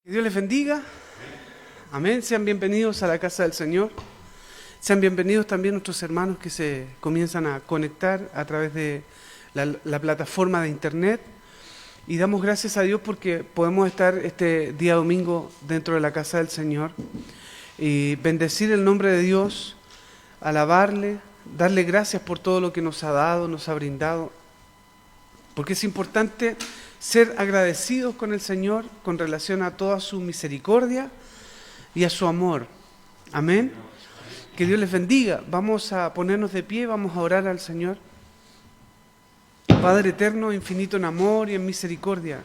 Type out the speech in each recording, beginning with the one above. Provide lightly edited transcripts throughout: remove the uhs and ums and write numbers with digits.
Que Dios les bendiga. Amén. Sean bienvenidos a la casa del Señor. Sean bienvenidos también nuestros hermanos que se comienzan a conectar a través de la plataforma de internet. Y damos gracias a Dios porque podemos estar este día domingo dentro de la casa del Señor y bendecir el nombre de Dios, alabarle, darle gracias por todo lo que nos ha dado, nos ha brindado. Porque es importante ser agradecidos con el Señor con relación a toda su misericordia y a su amor. Amén. Que Dios les bendiga. Vamos a ponernos de pie, vamos a orar al Señor. Padre eterno, infinito en amor y en misericordia,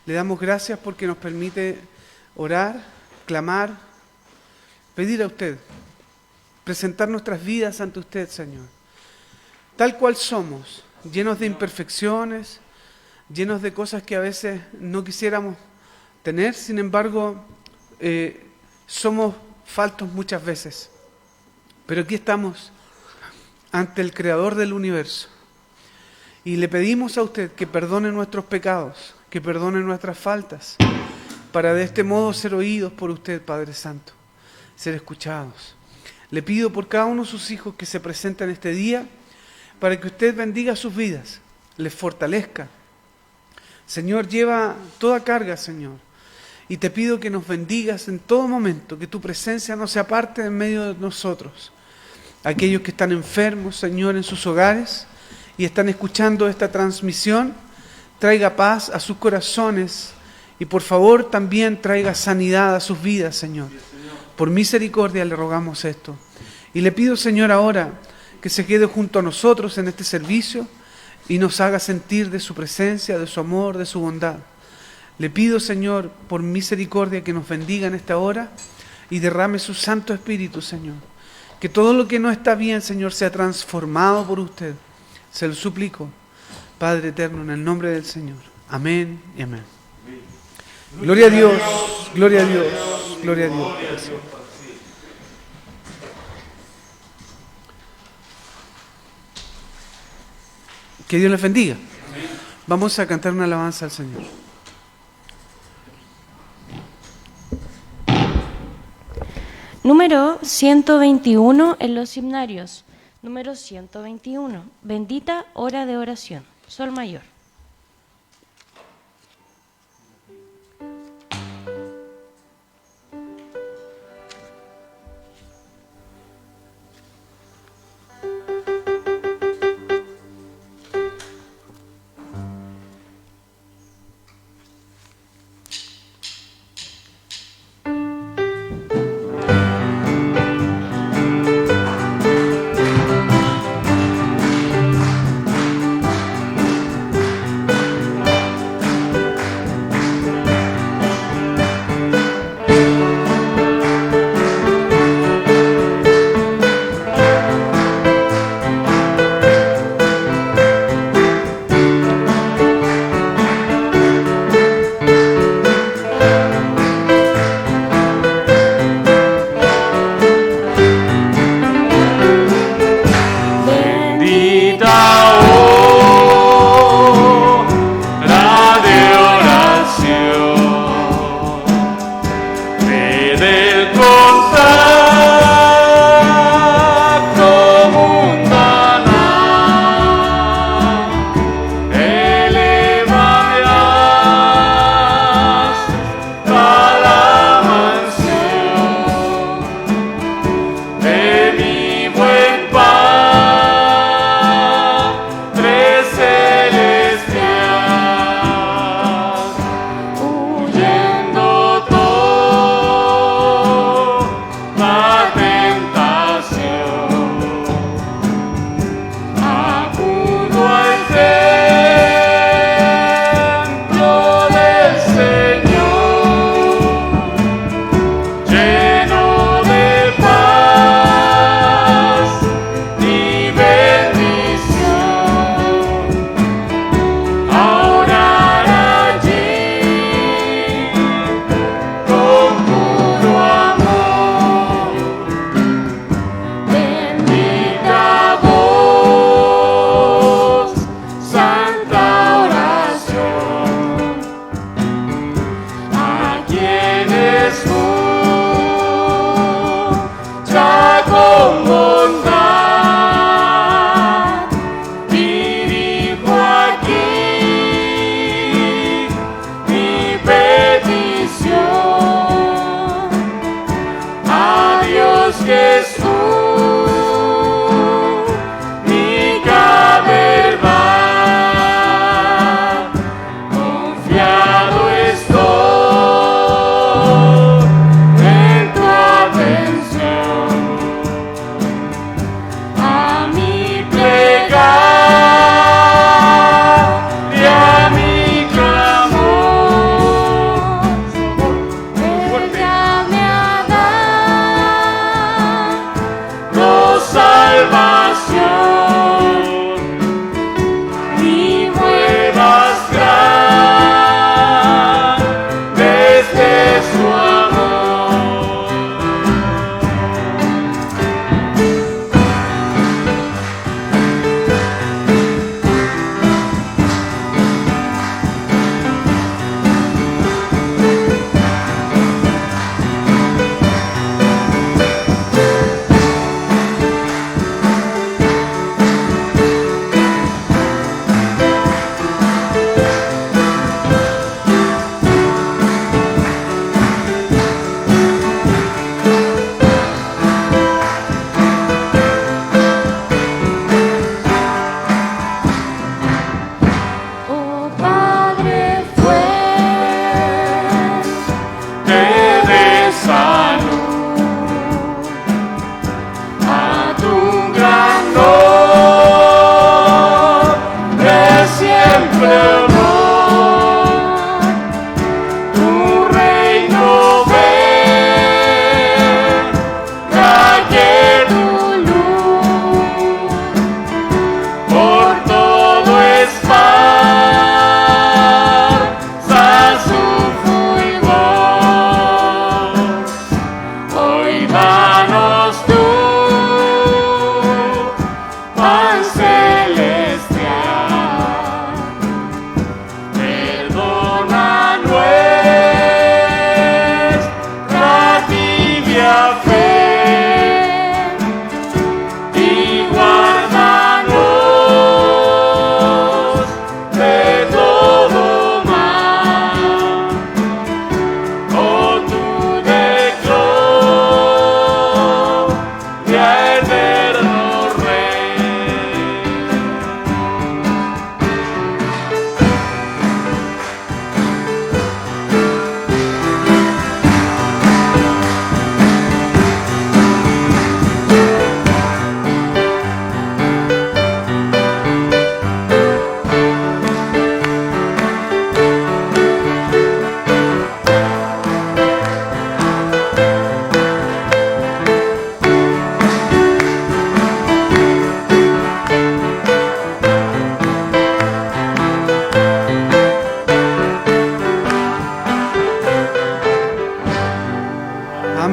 le damos gracias porque nos permite orar, clamar, pedir a usted, presentar nuestras vidas ante usted, Señor, tal cual somos, llenos de imperfecciones, llenos de cosas que a veces no quisiéramos tener, sin embargo, somos faltos muchas veces. Pero aquí estamos ante el Creador del universo y le pedimos a usted que perdone nuestros pecados, que perdone nuestras faltas, para de este modo ser oídos por usted, Padre Santo, ser escuchados. Le pido por cada uno de sus hijos que se presentan este día, para que usted bendiga sus vidas, les fortalezca. Señor, lleva toda carga, Señor, y te pido que nos bendigas en todo momento, que tu presencia no se aparte en medio de nosotros. Aquellos que están enfermos, Señor, en sus hogares y están escuchando esta transmisión, traiga paz a sus corazones y por favor también traiga sanidad a sus vidas, Señor. Por misericordia le rogamos esto. Y le pido, Señor, ahora que se quede junto a nosotros en este servicio y nos haga sentir de su presencia, de su amor, de su bondad. Le pido, Señor, por misericordia que nos bendiga en esta hora y derrame su Santo Espíritu, Señor. Que todo lo que no está bien, Señor, sea transformado por usted. Se lo suplico, Padre eterno, en el nombre del Señor. Amén y amén. Gloria a Dios, gloria a Dios, gloria a Dios. Que Dios les bendiga. Vamos a cantar una alabanza al Señor. Número 121 en los himnarios. Número 121. Bendita hora de oración. Sol mayor.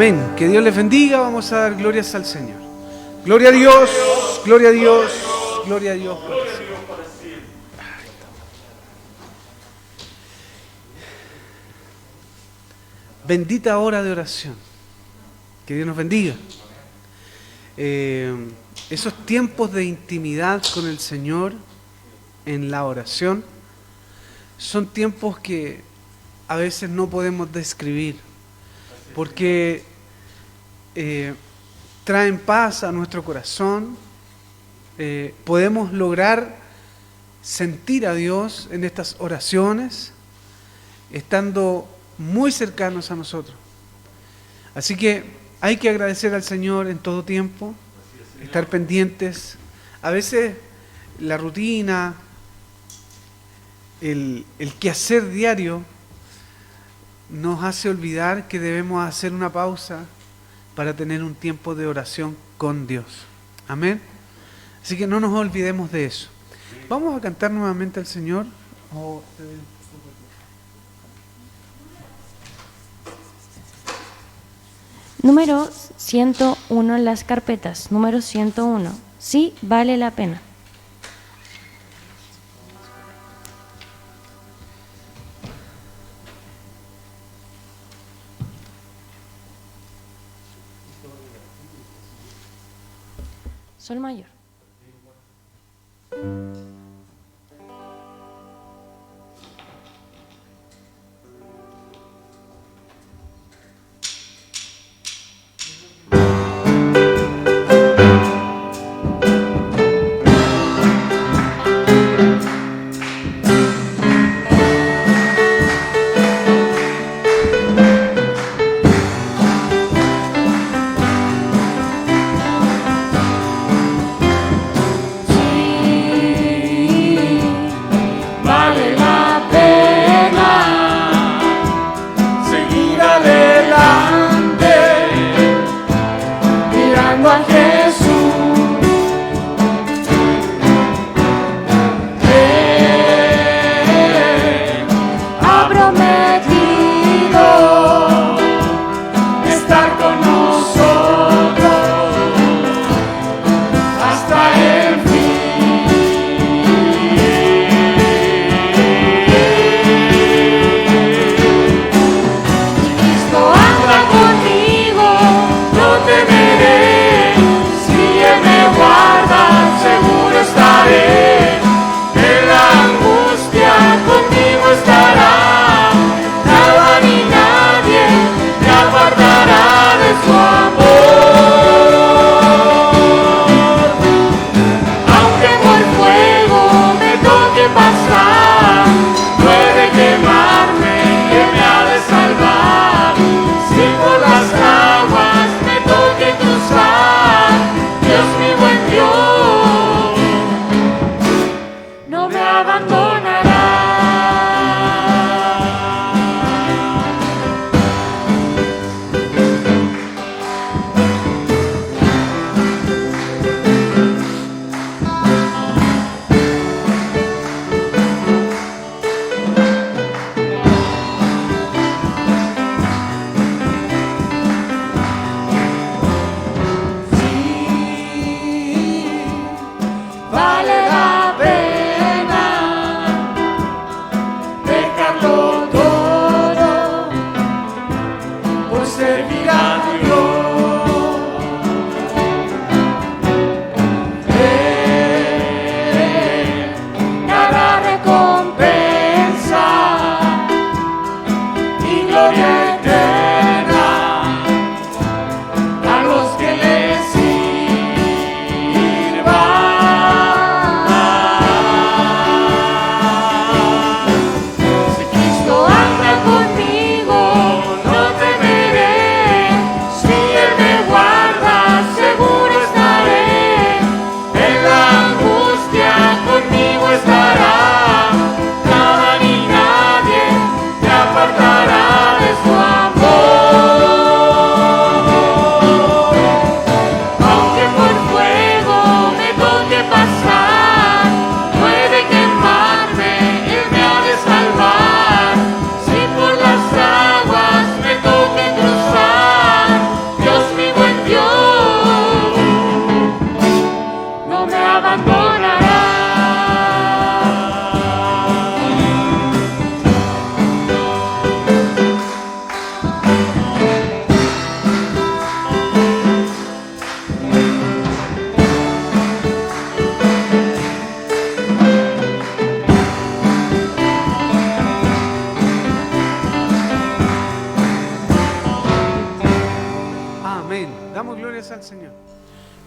Amén. Que Dios les bendiga. Vamos a dar glorias al Señor. Gloria a Dios, gloria a Dios, gloria a Dios. Bendita hora de oración. Que Dios nos bendiga. Esos tiempos de intimidad con el Señor en la oración son tiempos que a veces no podemos describir, porque traen paz a nuestro corazón. Podemos lograr sentir a Dios en estas oraciones, estando muy cercanos a nosotros. Así que hay que agradecer al Señor en todo tiempo, estar pendientes. A veces la rutina, el quehacer diario nos hace olvidar que debemos hacer una pausa para tener un tiempo de oración con Dios. Amén. Así que no nos olvidemos de eso. Vamos a cantar nuevamente al Señor. Número 101 en las carpetas. Número 101. Sí, vale la pena. Sol mayor.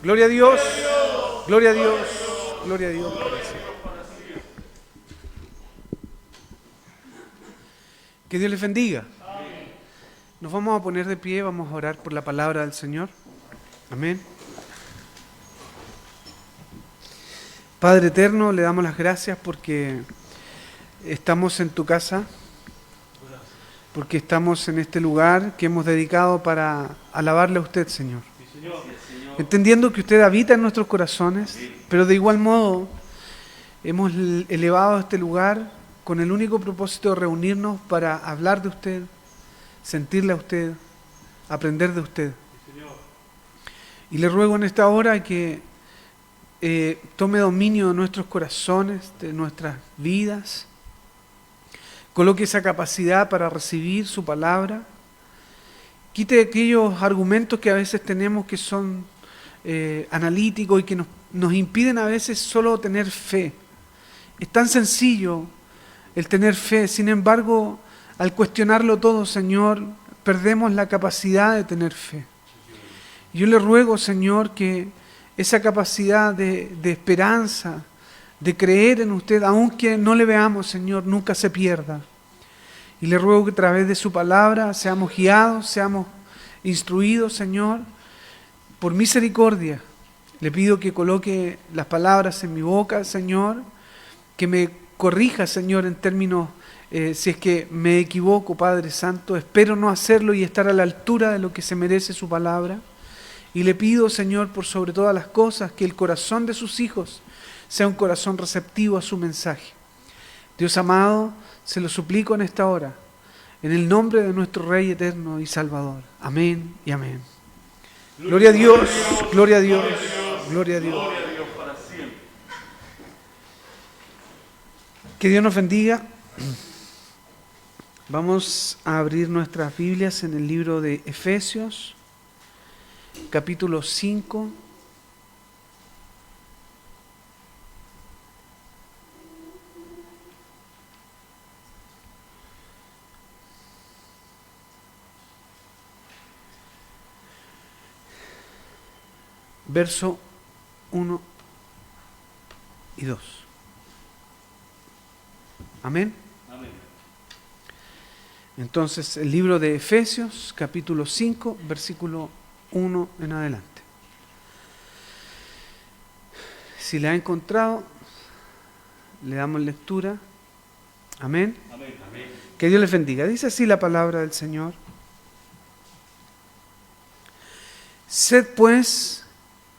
Gloria a Dios. Gloria a Dios. Gloria a Dios. Que Dios les bendiga. Nos vamos a poner de pie, vamos a orar por la palabra del Señor. Amén. Padre eterno, le damos las gracias porque estamos en tu casa, porque estamos en este lugar que hemos dedicado para alabarle a usted, Señor. Entendiendo que usted habita en nuestros corazones, pero de igual modo hemos elevado este lugar con el único propósito de reunirnos para hablar de usted, sentirle a usted, aprender de usted. Y le ruego en esta hora que tome dominio de nuestros corazones, de nuestras vidas, coloque esa capacidad para recibir su palabra, quite aquellos argumentos que a veces tenemos que son analíticos y que nos impiden a veces solo tener fe. Es tan sencillo el tener fe, sin embargo, al cuestionarlo todo, Señor, perdemos la capacidad de tener fe. Yo le ruego, Señor, que esa capacidad de esperanza, de creer en usted, aunque no le veamos, Señor, nunca se pierda. Y le ruego que a través de su palabra seamos guiados, seamos instruidos, Señor, por misericordia. Le pido que coloque las palabras en mi boca, Señor, que me corrija, Señor, en términos, si es que me equivoco, Padre Santo. Espero no hacerlo y estar a la altura de lo que se merece su palabra. Y le pido, Señor, por sobre todas las cosas, que el corazón de sus hijos sea un corazón receptivo a su mensaje. Dios amado, se lo suplico en esta hora, en el nombre de nuestro Rey eterno y Salvador. Amén y amén. Gloria a Dios, gloria a Dios, gloria a Dios. Que Dios nos bendiga. Vamos a abrir nuestras Biblias en el libro de Efesios, capítulo 5. Verso 1 y 2. Amén. Amén. Entonces, el libro de Efesios, capítulo 5, versículo 1 en adelante. Si la ha encontrado, le damos lectura. Amén. Amén. Amén. Que Dios les bendiga. Dice así la palabra del Señor. Sed pues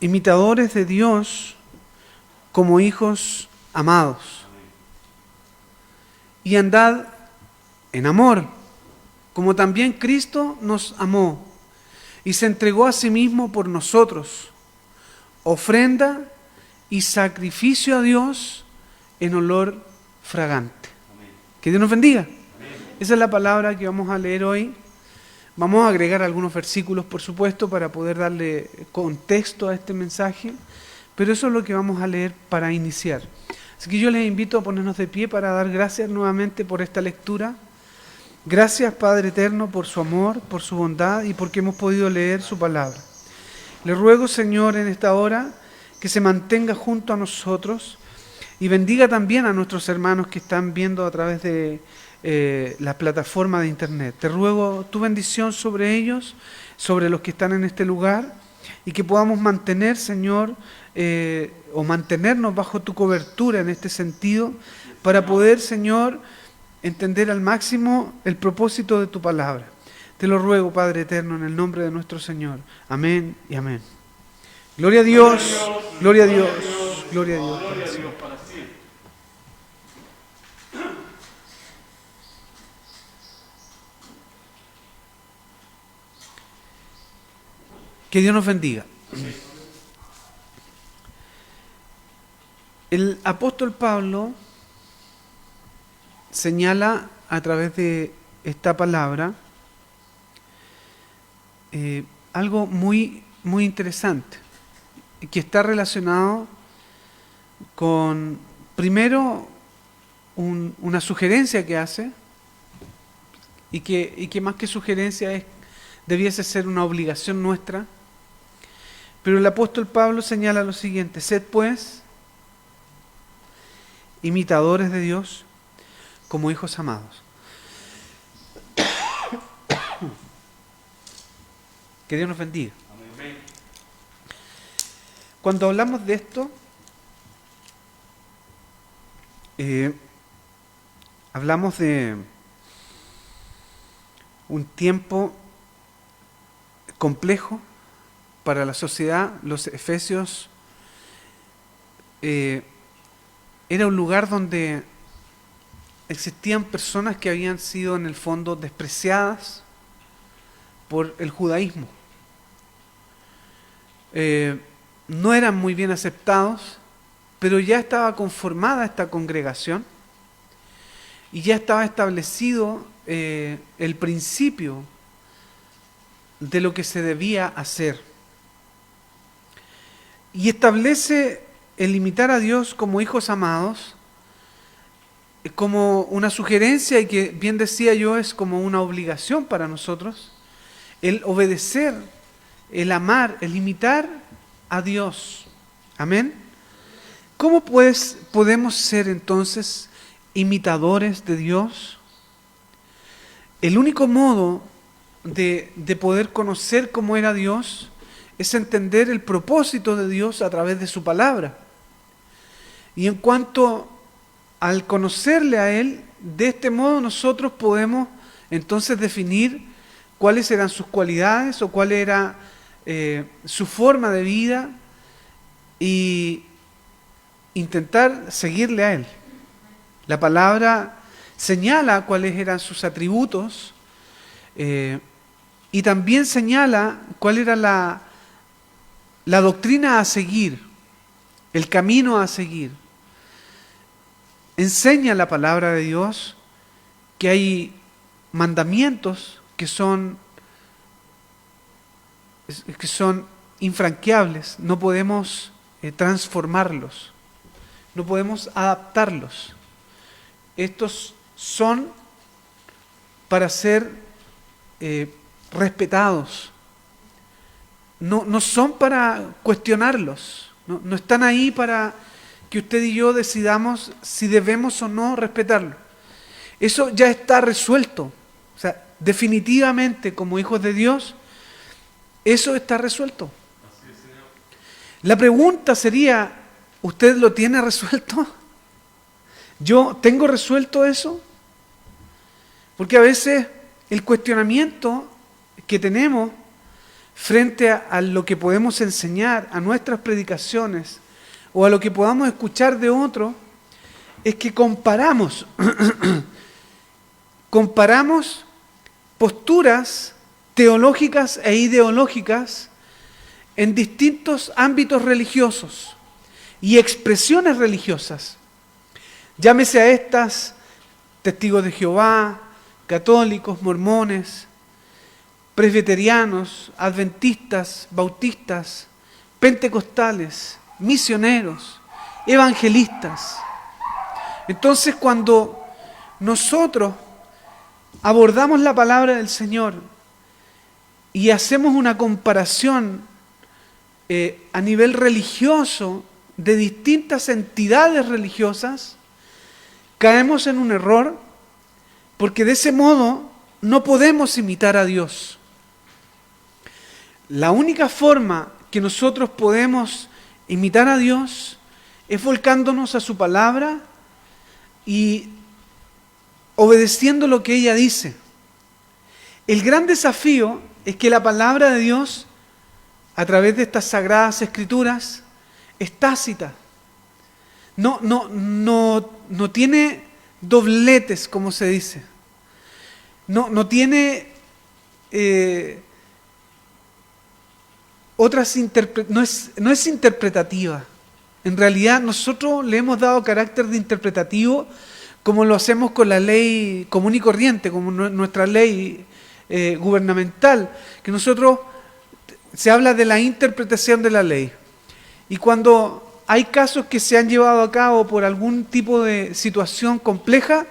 imitadores de Dios como hijos amados. Y andad en amor, como también Cristo nos amó y se entregó a sí mismo por nosotros, ofrenda y sacrificio a Dios en olor fragante. Amén. Que Dios nos bendiga. Amén. Esa es la palabra que vamos a leer hoy. Vamos a agregar algunos versículos, por supuesto, para poder darle contexto a este mensaje, pero eso es lo que vamos a leer para iniciar. Así que yo les invito a ponernos de pie para dar gracias nuevamente por esta lectura. Gracias, Padre eterno, por su amor, por su bondad y porque hemos podido leer su palabra. Le ruego, Señor, en esta hora que se mantenga junto a nosotros y bendiga también a nuestros hermanos que están viendo a través de la plataforma de internet. Te ruego tu bendición sobre ellos, sobre los que están en este lugar, y que podamos mantener, Señor, o mantenernos bajo tu cobertura en este sentido, para poder, Señor, entender al máximo el propósito de tu palabra. Te lo ruego, Padre eterno, en el nombre de nuestro Señor. Amén y amén. Gloria a Dios, gloria a Dios, gloria a Dios. Que Dios nos bendiga. El apóstol Pablo señala a través de esta palabra algo muy, muy interesante, que está relacionado con, primero, una sugerencia que hace, y que más que sugerencia debiese ser una obligación nuestra, Pero el apóstol Pablo señala lo siguiente: sed pues imitadores de Dios como hijos amados. Que Dios nos bendiga. Cuando hablamos de esto, hablamos de un tiempo complejo para la sociedad. Los Efesios era un lugar donde existían personas que habían sido en el fondo despreciadas por el judaísmo. No eran muy bien aceptados, pero ya estaba conformada esta congregación y ya estaba establecido el principio de lo que se debía hacer. Y establece el imitar a Dios como hijos amados como una sugerencia, y que bien decía yo es como una obligación para nosotros, el obedecer, el amar, el imitar a Dios. Amén. ¿Cómo pues podemos ser entonces imitadores de Dios? El único modo de poder conocer cómo era Dios es entender el propósito de Dios a través de su palabra. Y en cuanto al conocerle a Él, de este modo nosotros podemos entonces definir cuáles eran sus cualidades o cuál era su forma de vida y intentar seguirle a Él. La palabra señala cuáles eran sus atributos y también señala cuál era la doctrina a seguir, el camino a seguir. Enseña la palabra de Dios que hay mandamientos que son infranqueables, no podemos transformarlos, no podemos adaptarlos. Estos son para ser respetados, no son para cuestionarlos, no están ahí para que usted y yo decidamos si debemos o no respetarlo. Eso ya está resuelto. O sea, definitivamente como hijos de Dios, eso está resuelto. La pregunta sería, ¿usted lo tiene resuelto? ¿Yo tengo resuelto eso? Porque a veces el cuestionamiento que tenemos frente a lo que podemos enseñar, a nuestras predicaciones o a lo que podamos escuchar de otro, es que comparamos posturas teológicas e ideológicas en distintos ámbitos religiosos y expresiones religiosas. Llámese a estas testigos de Jehová, católicos, mormones, presbiterianos, adventistas, bautistas, pentecostales, misioneros, evangelistas. Entonces, cuando nosotros abordamos la palabra del Señor y hacemos una comparación a nivel religioso de distintas entidades religiosas, caemos en un error, porque de ese modo no podemos imitar a Dios. La única forma que nosotros podemos imitar a Dios es volcándonos a su palabra y obedeciendo lo que ella dice. El gran desafío es que la palabra de Dios, a través de estas sagradas escrituras, es tácita. No tiene dobletes, como se dice. No tiene no es interpretativa. En realidad nosotros le hemos dado carácter de interpretativo, como lo hacemos con la ley común y corriente, como nuestra ley gubernamental, que nosotros se habla de la interpretación de la ley. Y cuando hay casos que se han llevado a cabo por algún tipo de situación compleja,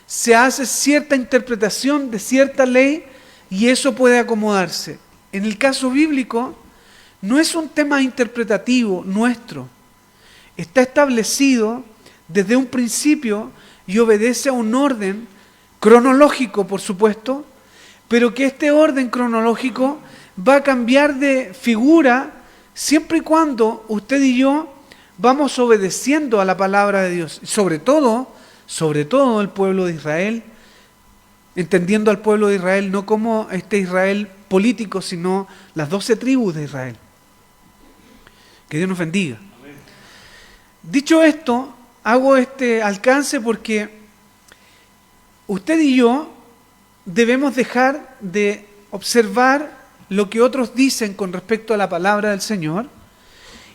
se hace cierta interpretación de cierta ley y eso puede acomodarse. En el caso bíblico, no es un tema interpretativo nuestro. Está establecido desde un principio y obedece a un orden cronológico, por supuesto, pero que este orden cronológico va a cambiar de figura siempre y cuando usted y yo vamos obedeciendo a la palabra de Dios. Sobre todo el pueblo de Israel, entendiendo al pueblo de Israel no como este Israel político, sino las 12 tribus de Israel. Que Dios nos bendiga. Amén. Dicho esto, hago este alcance porque usted y yo debemos dejar de observar lo que otros dicen con respecto a la palabra del Señor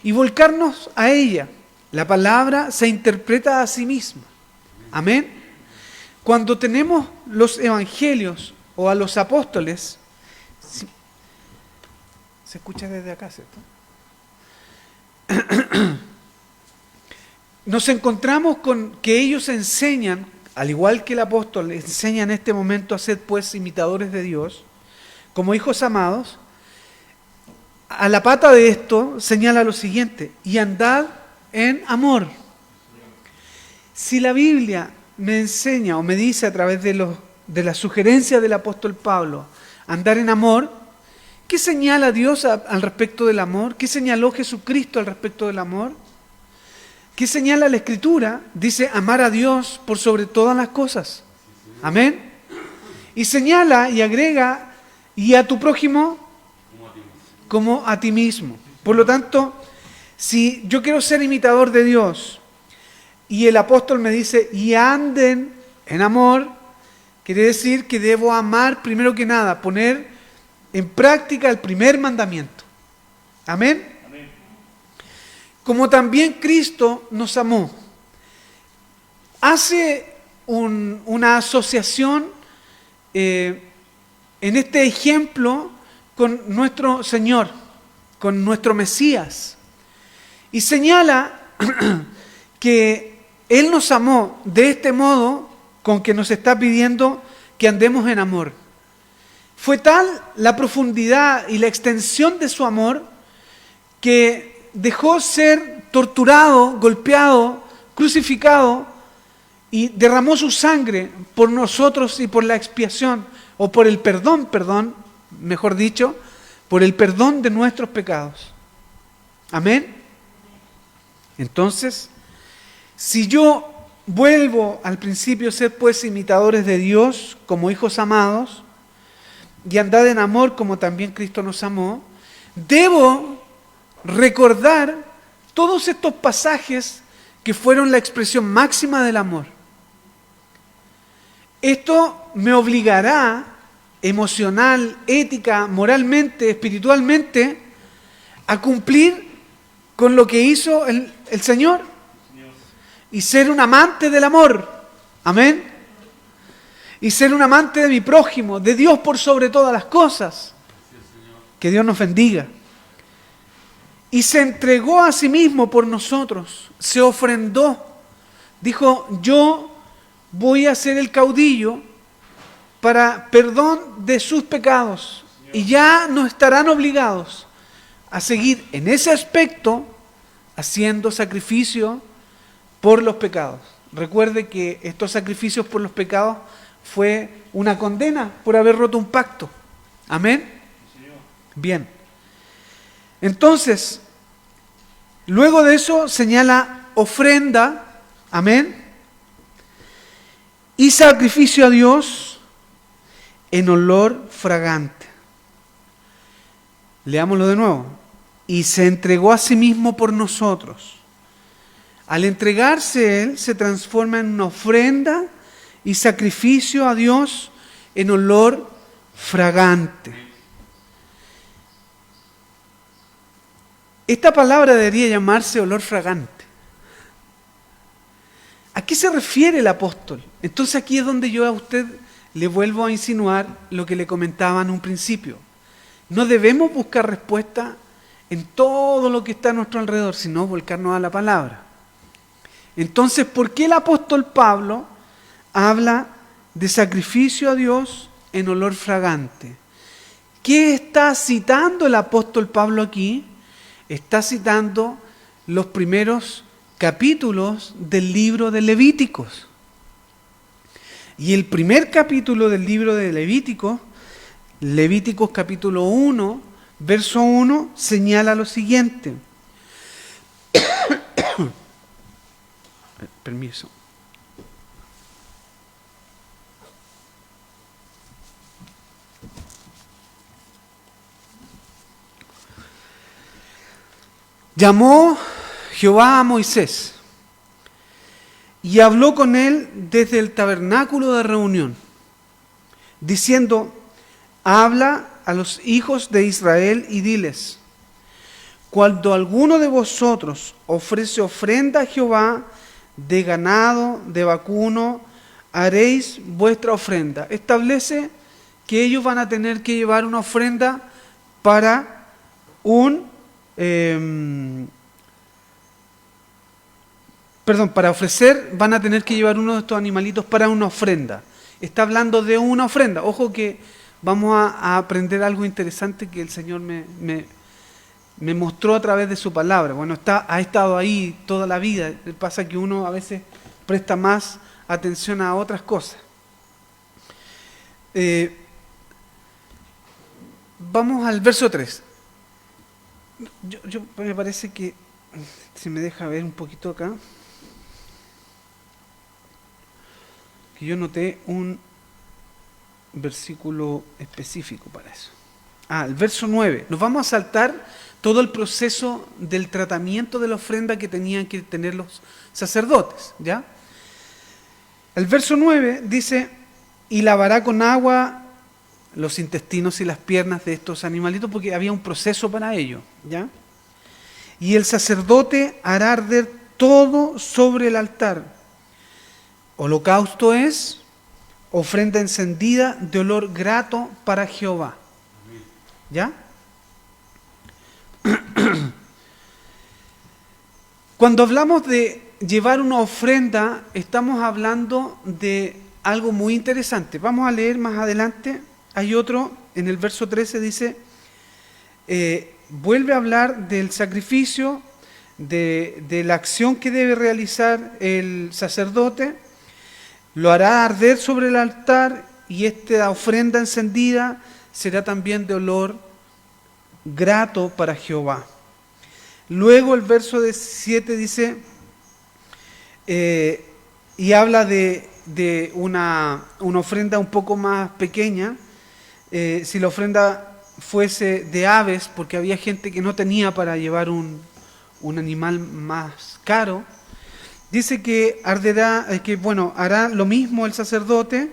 y volcarnos a ella. La palabra se interpreta a sí misma. Amén. Cuando tenemos los evangelios o a los apóstoles, se escucha desde acá, ¿cierto? Nos encontramos con que ellos enseñan, al igual que el apóstol enseña en este momento a ser pues imitadores de Dios, como hijos amados. A la pata de esto señala lo siguiente: y andad en amor. Si la Biblia me enseña o me dice a través de la sugerencia del apóstol Pablo, andar en amor, ¿qué señala Dios al respecto del amor? ¿Qué señaló Jesucristo al respecto del amor? ¿Qué señala la Escritura? Dice amar a Dios por sobre todas las cosas. Amén. Y señala y agrega, y a tu prójimo como a ti mismo. Por lo tanto, si yo quiero ser imitador de Dios y el apóstol me dice, y anden en amor, quiere decir que debo amar primero que nada, poner en práctica el primer mandamiento. Amén. Amén. Como también Cristo nos amó. Hace una asociación en este ejemplo con nuestro Señor, con nuestro Mesías, y señala que Él nos amó de este modo con que nos está pidiendo que andemos en amor. Fue tal la profundidad y la extensión de su amor que dejó ser torturado, golpeado, crucificado y derramó su sangre por nosotros y por la expiación, o por el perdón, mejor dicho, por el perdón de nuestros pecados. Amén. Entonces, si yo vuelvo al principio a ser pues imitadores de Dios como hijos amados y andad en amor como también Cristo nos amó, debo recordar todos estos pasajes que fueron la expresión máxima del amor. Esto me obligará emocional, ética, moralmente, espiritualmente, a cumplir con lo que hizo el Señor y ser un amante del amor. Amén. Y ser un amante de mi prójimo, de Dios por sobre todas las cosas. Que Dios nos bendiga. Y se entregó a sí mismo por nosotros, se ofrendó. Dijo, yo voy a ser el caudillo para perdón de sus pecados. Y ya no estarán obligados a seguir en ese aspecto haciendo sacrificio por los pecados. Recuerde que estos sacrificios por los pecados fue una condena por haber roto un pacto. Amén. Bien. Entonces, luego de eso señala ofrenda, amén, y sacrificio a Dios en olor fragante. Leámoslo de nuevo. Y se entregó a sí mismo por nosotros. Al entregarse Él, se transforma en una ofrenda y sacrificio a Dios en olor fragante. Esta palabra debería llamarse olor fragante. ¿A qué se refiere el apóstol? Entonces aquí es donde yo a usted le vuelvo a insinuar lo que le comentaba en un principio. No debemos buscar respuesta en todo lo que está a nuestro alrededor, sino volcarnos a la palabra. Entonces, ¿por qué el apóstol Pablo habla de sacrificio a Dios en olor fragante? ¿Qué está citando el apóstol Pablo aquí? está citando los primeros capítulos del libro de Levíticos. Y el primer capítulo del libro de Levíticos, Levíticos capítulo 1, verso 1, señala lo siguiente. Permiso. Llamó Jehová a Moisés y habló con él desde el tabernáculo de reunión, diciendo: habla a los hijos de Israel y diles: cuando alguno de vosotros ofrece ofrenda a Jehová de ganado, de vacuno, haréis vuestra ofrenda. Establece que ellos van a tener que llevar una ofrenda para para ofrecer, van a tener que llevar uno de estos animalitos para una ofrenda. Está hablando de una ofrenda. Ojo que vamos a aprender algo interesante que el Señor me mostró a través de su palabra. Bueno, ha estado ahí toda la vida. Pasa que uno a veces presta más atención a otras cosas. Vamos al verso 3. Me parece que, si me deja ver un poquito acá, que yo noté un versículo específico para eso. El verso 9. Nos vamos a saltar todo el proceso del tratamiento de la ofrenda que tenían que tener los sacerdotes, ¿ya? El verso 9 dice: y lavará con agua los intestinos y las piernas de estos animalitos, porque había un proceso para ello, ¿ya? Y el sacerdote hará arder todo sobre el altar. Holocausto es ofrenda encendida de olor grato para Jehová, ¿ya? Cuando hablamos de llevar una ofrenda, estamos hablando de algo muy interesante. Vamos a leer más adelante. Hay otro, en el verso 13 dice, vuelve a hablar del sacrificio, de la acción que debe realizar el sacerdote. Lo hará arder sobre el altar, y esta ofrenda encendida será también de olor grato para Jehová. Luego el verso 7 dice, y habla de una ofrenda un poco más pequeña. Si la ofrenda fuese de aves, porque había gente que no tenía para llevar un animal más caro, dice que hará lo mismo el sacerdote,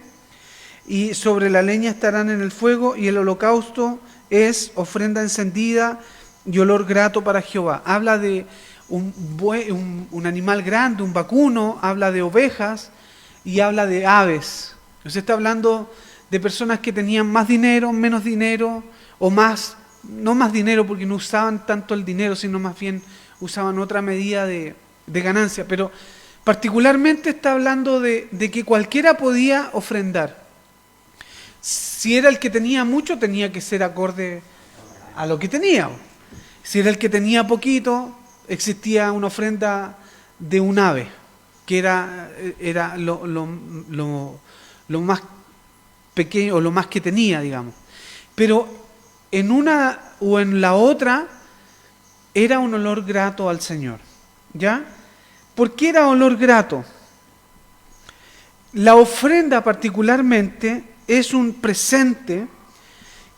y sobre la leña estarán en el fuego, y el holocausto es ofrenda encendida y olor grato para Jehová. Habla de un animal grande, un vacuno, habla de ovejas y habla de aves. Entonces está hablando de personas que tenían más dinero, menos dinero, o no más dinero porque no usaban tanto el dinero, sino más bien usaban otra medida de ganancia. Pero particularmente está hablando de que cualquiera podía ofrendar. Si era el que tenía mucho, tenía que ser acorde a lo que tenía. Si era el que tenía poquito, existía una ofrenda de un ave, que era lo más pequeño, o lo más que tenía, digamos. Pero en una o en la otra era un olor grato al Señor, ¿ya? ¿Por qué era olor grato? La ofrenda particularmente es un presente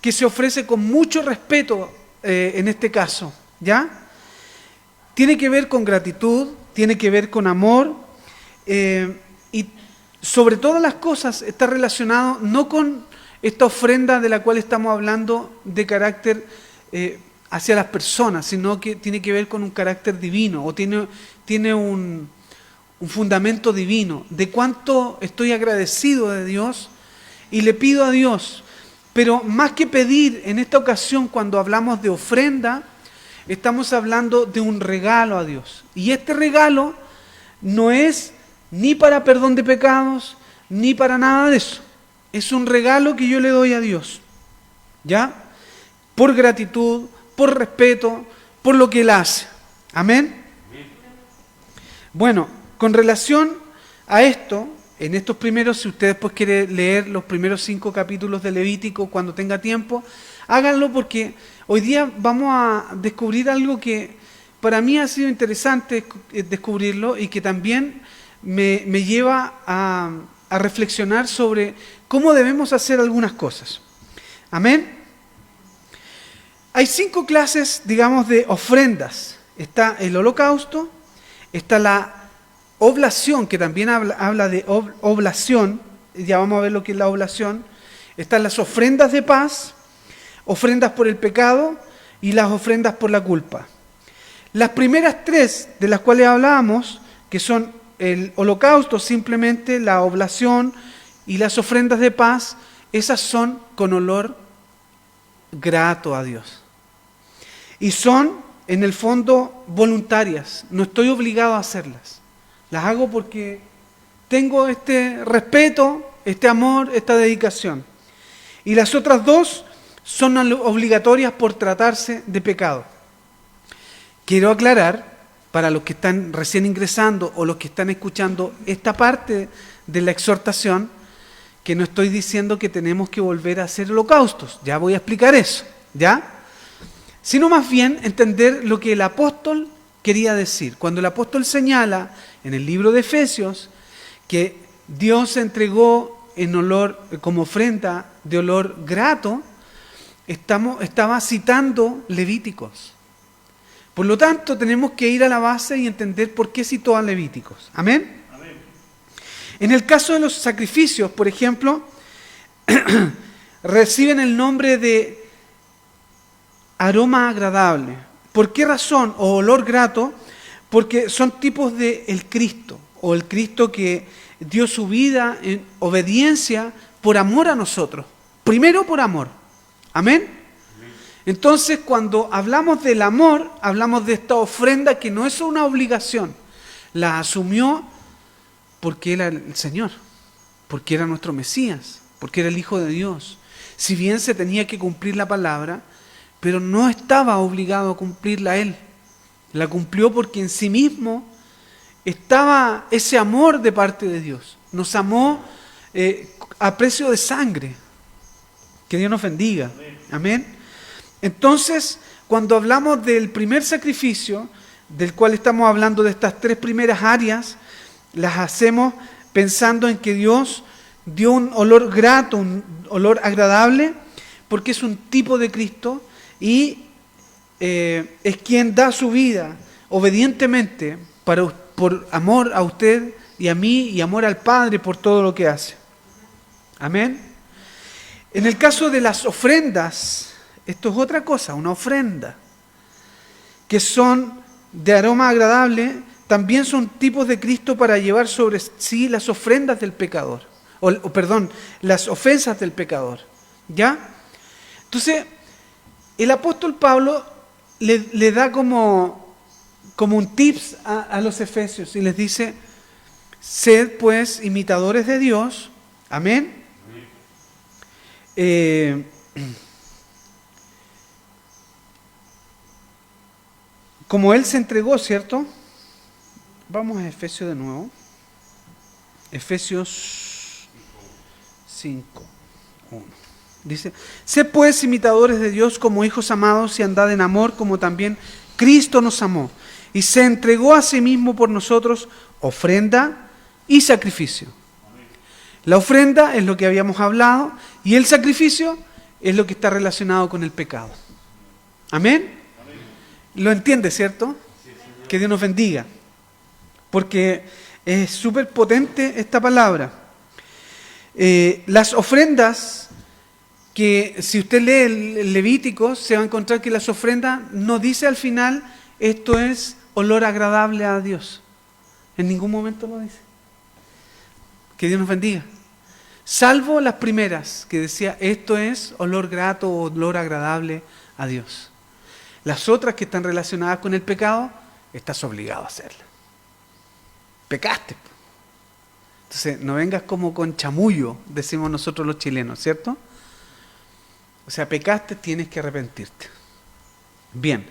que se ofrece con mucho respeto, en este caso, ¿ya? Tiene que ver con gratitud, tiene que ver con amor, y sobre todas las cosas está relacionado no con esta ofrenda de la cual estamos hablando de carácter hacia las personas, sino que tiene que ver con un carácter divino, o tiene un fundamento divino, de cuánto estoy agradecido de Dios y le pido a Dios. Pero más que pedir, en esta ocasión, cuando hablamos de ofrenda, estamos hablando de un regalo a Dios. Y este regalo no es ni para perdón de pecados, ni para nada de eso. Es un regalo que yo le doy a Dios, ¿ya? Por gratitud, por respeto, por lo que Él hace. Amén. Bueno, con relación a esto, en estos primeros, si usted después quiere leer los primeros 5 capítulos de Levítico cuando tenga tiempo, háganlo, porque hoy día vamos a descubrir algo que para mí ha sido interesante descubrirlo y que también me lleva a reflexionar sobre cómo debemos hacer algunas cosas. Amén. Hay 5 clases, digamos, de ofrendas. Está el holocausto, está la oblación, que también habla de oblación, ya vamos a ver lo que es la oblación. Están las ofrendas de paz, ofrendas por el pecado y las ofrendas por la culpa. Las primeras 3 de las cuales hablábamos, que son el holocausto, simplemente la oblación y las ofrendas de paz, esas son con olor grato a Dios. Y son, en el fondo, voluntarias. No estoy obligado a hacerlas. Las hago porque tengo este respeto, este amor, esta dedicación. Y las otras 2 son obligatorias por tratarse de pecado. Quiero aclarar, para los que están recién ingresando o los que están escuchando esta parte de la exhortación, que no estoy diciendo que tenemos que volver a hacer holocaustos. Ya voy a explicar eso, ¿ya? Sino más bien entender lo que el apóstol quería decir. Cuando el apóstol señala en el libro de Efesios que Dios entregó en olor, como ofrenda de olor grato, estaba citando Levíticos. Por lo tanto, tenemos que ir a la base y entender por qué citó a Levíticos. ¿Amén? Amén. En el caso de los sacrificios, por ejemplo, reciben el nombre de aroma agradable. ¿Por qué razón? O olor grato, porque son tipos de el Cristo, o el Cristo que dio su vida en obediencia por amor a nosotros. Primero por amor. ¿Amén? Entonces, cuando hablamos del amor, hablamos de esta ofrenda que no es una obligación. La asumió porque era el Señor, porque era nuestro Mesías, porque era el Hijo de Dios. Si bien se tenía que cumplir la palabra, pero no estaba obligado a cumplirla Él. La cumplió porque en sí mismo estaba ese amor de parte de Dios. Nos amó a precio de sangre. Que Dios nos bendiga. Amén. Entonces, cuando hablamos del primer sacrificio, del cual estamos hablando de estas 3 primeras áreas, las hacemos pensando en que Dios dio un olor grato, un olor agradable, porque es un tipo de Cristo y es quien da su vida obedientemente por amor a usted y a mí y amor al Padre por todo lo que hace. Amén. En el caso de las ofrendas, esto es otra cosa, una ofrenda, que son de aroma agradable, también son tipos de Cristo para llevar sobre sí las ofrendas del pecador, las ofensas del pecador, ¿ya? Entonces, el apóstol Pablo le da como un tips a los efesios y les dice, sed pues imitadores de Dios, amén. Como Él se entregó, ¿cierto? Vamos a Efesios de nuevo. Efesios 5, 1. Dice, sed pues imitadores de Dios como hijos amados y andad en amor como también Cristo nos amó y se entregó a sí mismo por nosotros, ofrenda y sacrificio. La ofrenda es lo que habíamos hablado y el sacrificio es lo que está relacionado con el pecado. Amén. ¿Lo entiende, cierto? Que Dios nos bendiga. Porque es súper potente esta palabra. Las ofrendas, que si usted lee el Levítico, se va a encontrar que las ofrendas no dice al final, esto es olor agradable a Dios. En ningún momento lo dice. Que Dios nos bendiga. Salvo las primeras, que decía, esto es olor grato o olor agradable a Dios. Las otras que están relacionadas con el pecado, estás obligado a hacerlas. Pecaste. Entonces, no vengas como con chamullo, decimos nosotros los chilenos, ¿cierto? O sea, pecaste, tienes que arrepentirte. Bien,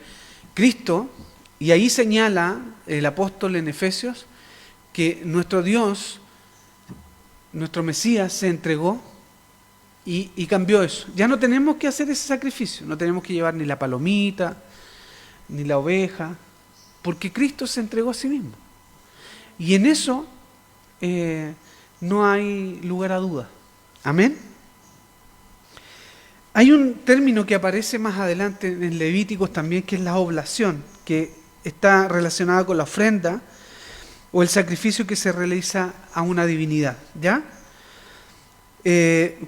Cristo, y ahí señala el apóstol en Efesios, que nuestro Dios, nuestro Mesías se entregó y cambió eso. Ya no tenemos que hacer ese sacrificio, no tenemos que llevar ni la palomita, ni la oveja, porque Cristo se entregó a sí mismo. Y en eso no hay lugar a duda. Amén. Hay un término que aparece más adelante en Levíticos también, que es la oblación, que está relacionada con la ofrenda o el sacrificio que se realiza a una divinidad, ¿ya?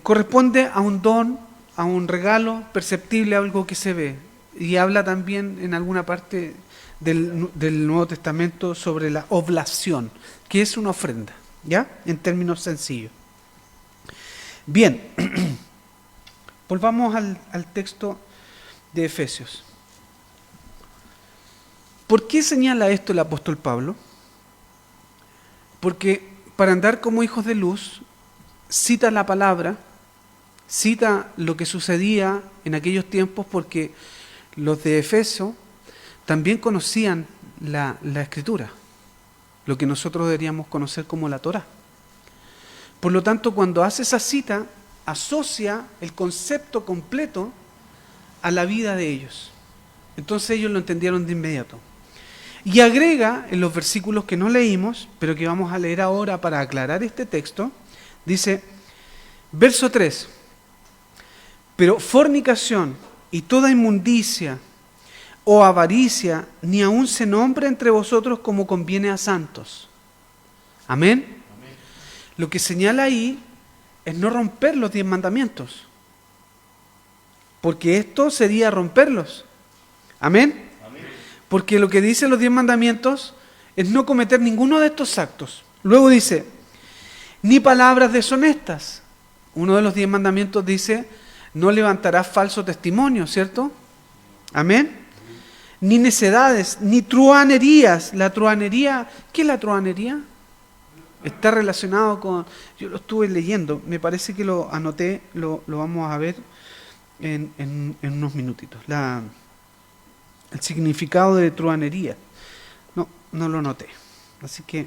Corresponde a un don, a un regalo perceptible, a algo que se ve. Y habla también en alguna parte del Nuevo Testamento sobre la oblación, que es una ofrenda, ¿ya? En términos sencillos. Bien, volvamos al texto de Efesios. ¿Por qué señala esto el apóstol Pablo? Porque para andar como hijos de luz, cita la palabra, cita lo que sucedía en aquellos tiempos, porque los de Efeso también conocían la Escritura, lo que nosotros deberíamos conocer como la Torá. Por lo tanto, cuando hace esa cita, asocia el concepto completo a la vida de ellos. Entonces ellos lo entendieron de inmediato. Y agrega en los versículos que no leímos, pero que vamos a leer ahora para aclarar este texto, dice, verso 3, pero fornicación y toda inmundicia o avaricia ni aun se nombre entre vosotros como conviene a santos. Amén. Amén. Lo que señala ahí es no romper los 10 mandamientos, porque esto sería romperlos. Amén. Amén. Porque lo que dicen los 10 mandamientos es no cometer ninguno de estos actos. Luego dice, ni palabras deshonestas. Uno de los 10 mandamientos dice, no levantarás falso testimonio, ¿cierto? Amén. Ni necedades, ni truhanerías. La truhanería, ¿qué es la truhanería? Está relacionado con, yo lo estuve leyendo, me parece que lo anoté, lo vamos a ver en unos minutitos. El significado de truhanería. No lo anoté, así que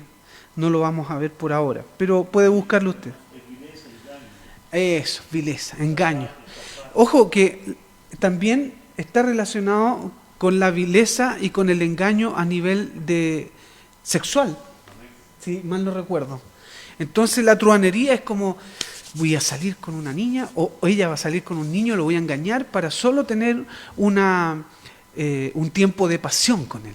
no lo vamos a ver por ahora, pero puede buscarlo usted. Eso, vileza, engaño. Ojo que también está relacionado con la vileza y con el engaño a nivel de sexual, si mal no recuerdo. Entonces la truhanería es como, voy a salir con una niña, o ella va a salir con un niño, lo voy a engañar para solo tener un tiempo de pasión con él.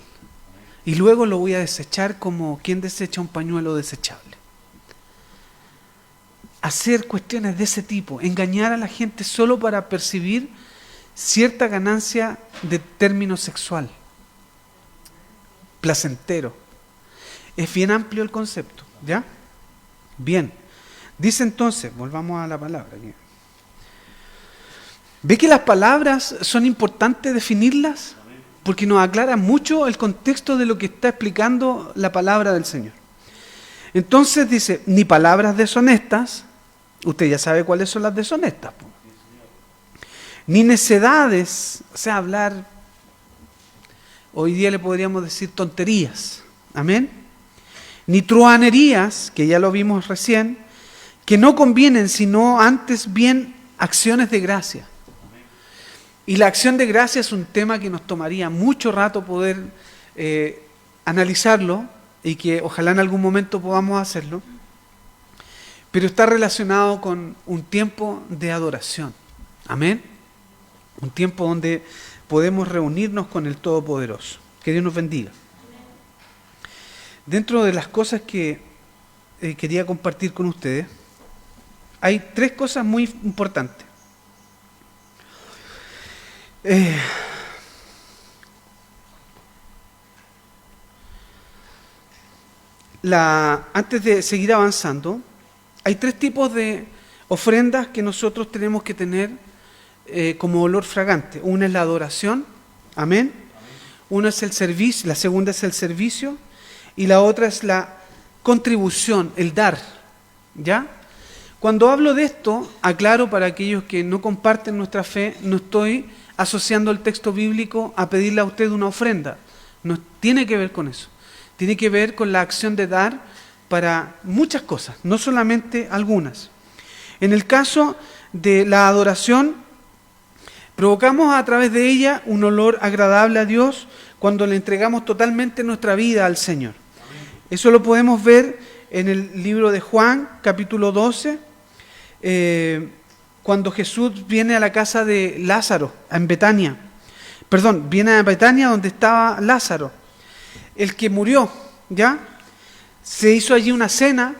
Y luego lo voy a desechar como quien desecha un pañuelo desechable. Hacer cuestiones de ese tipo, engañar a la gente solo para percibir cierta ganancia de término sexual, placentero. Es bien amplio el concepto, ¿ya? Bien. Dice entonces, volvamos a la palabra. ¿Ve que las palabras son importantes definirlas? Porque nos aclara mucho el contexto de lo que está explicando la palabra del Señor. Entonces dice, ni palabras deshonestas, usted ya sabe cuáles son las deshonestas, ni necedades, o sea, hablar, hoy día le podríamos decir tonterías, amén, ni truhanerías, que ya lo vimos recién, que no convienen, sino antes bien acciones de gracia. Y la acción de gracia es un tema que nos tomaría mucho rato poder analizarlo, y que ojalá en algún momento podamos hacerlo, pero está relacionado con un tiempo de adoración. Amén. Un tiempo donde podemos reunirnos con el Todopoderoso. Que Dios nos bendiga. Dentro de las cosas que quería compartir con ustedes, hay 3 cosas muy importantes. Antes de seguir avanzando, hay 3 tipos de ofrendas que nosotros tenemos que tener como olor fragante. Una es la adoración, amén. Una es el servicio, la segunda es el servicio, y la otra es la contribución, el dar, ¿ya? Cuando hablo de esto, aclaro para aquellos que no comparten nuestra fe, no estoy asociando el texto bíblico a pedirle a usted una ofrenda. No tiene que ver con eso. Tiene que ver con la acción de dar para muchas cosas, no solamente algunas. En el caso de la adoración, provocamos a través de ella un olor agradable a Dios cuando le entregamos totalmente nuestra vida al Señor. Eso lo podemos ver en el libro de Juan, capítulo 12, cuando Jesús viene a la casa de Lázaro, en Betania. Perdón, viene a Betania donde estaba Lázaro, el que murió, ¿ya? Se hizo allí una cena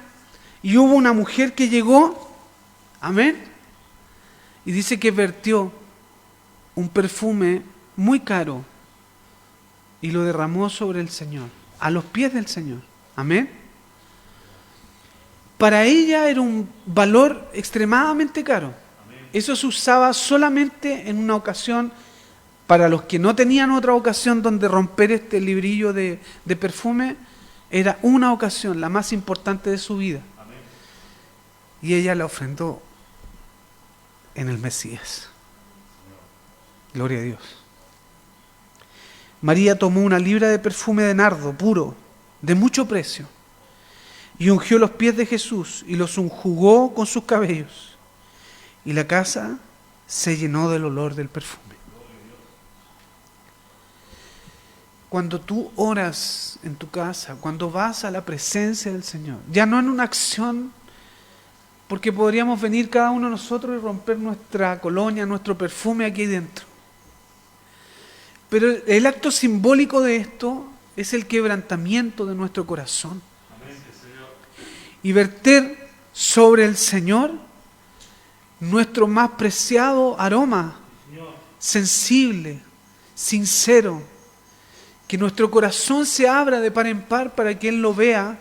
y hubo una mujer que llegó, amén, y dice que vertió un perfume muy caro y lo derramó sobre el Señor, a los pies del Señor, amén. Para ella era un valor extremadamente caro. Eso se usaba solamente en una ocasión, para los que no tenían otra ocasión donde romper este librillo de perfume, era una ocasión, la más importante de su vida. Amén. Y ella la ofrendó en el Mesías. Gloria a Dios. María tomó una libra de perfume de nardo puro, de mucho precio, y ungió los pies de Jesús y los enjugó con sus cabellos. Y la casa se llenó del olor del perfume. Cuando tú oras en tu casa, cuando vas a la presencia del Señor, ya no en una acción, porque podríamos venir cada uno de nosotros y romper nuestra colonia, nuestro perfume aquí dentro. Pero el acto simbólico de esto es el quebrantamiento de nuestro corazón. Y verter sobre el Señor nuestro más preciado aroma, sensible, sincero. Que nuestro corazón se abra de par en par para que Él lo vea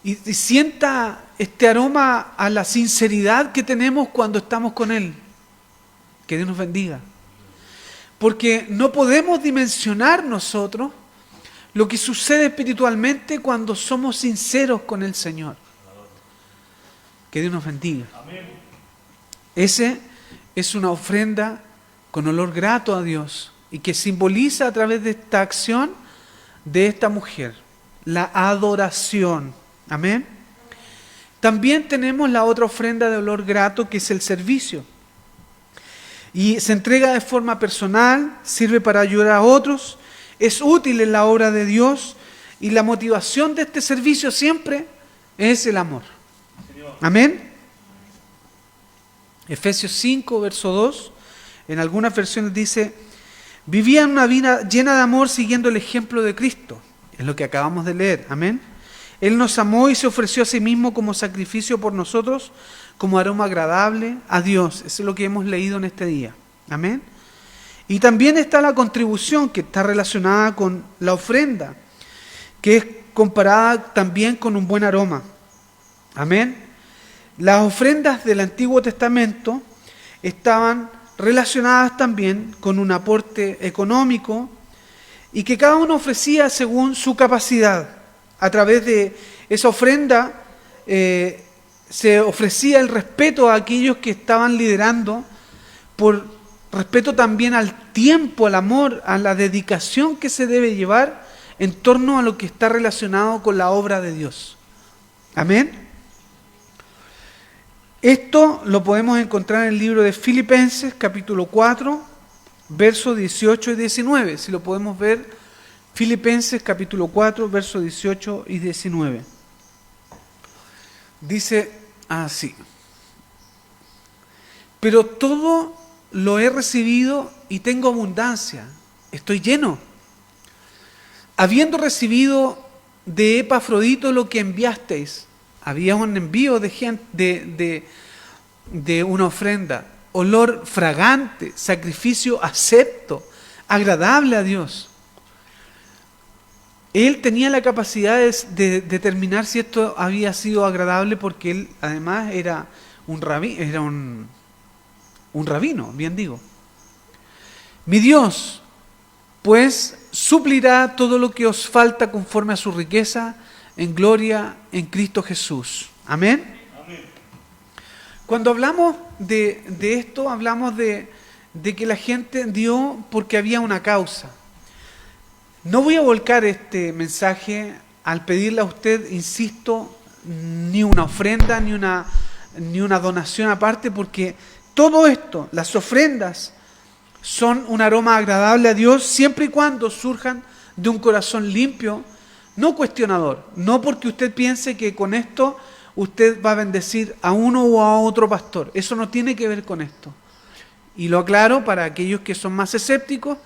y sienta este aroma a la sinceridad que tenemos cuando estamos con Él. Que Dios nos bendiga. Porque no podemos dimensionar nosotros lo que sucede espiritualmente cuando somos sinceros con el Señor. Que Dios nos bendiga. Ese es una ofrenda con olor grato a Dios y que simboliza a través de esta acción de esta mujer, la adoración. Amén. También tenemos la otra ofrenda de olor grato, que es el servicio. Y se entrega de forma personal, sirve para ayudar a otros, es útil en la obra de Dios, y la motivación de este servicio siempre es el amor. Amén. Efesios 5, verso 2, en algunas versiones dice: vivían una vida llena de amor siguiendo el ejemplo de Cristo. Es lo que acabamos de leer. Amén. Él nos amó y se ofreció a sí mismo como sacrificio por nosotros, como aroma agradable a Dios. Eso es lo que hemos leído en este día. Amén. Y también está la contribución, que está relacionada con la ofrenda, que es comparada también con un buen aroma. Amén. Las ofrendas del Antiguo Testamento estaban relacionadas también con un aporte económico y que cada uno ofrecía según su capacidad. A través de esa ofrenda se ofrecía el respeto a aquellos que estaban liderando, por respeto también al tiempo, al amor, a la dedicación que se debe llevar en torno a lo que está relacionado con la obra de Dios. Amén. Esto lo podemos encontrar en el libro de Filipenses, capítulo 4, versos 18 y 19. Si lo podemos ver, Filipenses, capítulo 4, versos 18 y 19. Dice así: pero todo lo he recibido y tengo abundancia, estoy lleno, habiendo recibido de Epafrodito lo que enviasteis. Había un envío de una ofrenda, olor fragante, sacrificio acepto, agradable a Dios. Él tenía la capacidad de determinar si esto había sido agradable, porque él además era un rabino, bien digo. Mi Dios, pues, suplirá todo lo que os falta conforme a su riqueza en gloria en Cristo Jesús. Amén. Amén. Cuando hablamos de esto, hablamos de de que la gente dio porque había una causa. No voy a volcar este mensaje al pedirle a usted, insisto, ni una ofrenda, ni una donación aparte, porque todo esto, las ofrendas, son un aroma agradable a Dios siempre y cuando surjan de un corazón limpio, no cuestionador, no porque usted piense que con esto usted va a bendecir a uno o a otro pastor. Eso no tiene que ver con esto. Y lo aclaro para aquellos que son más escépticos,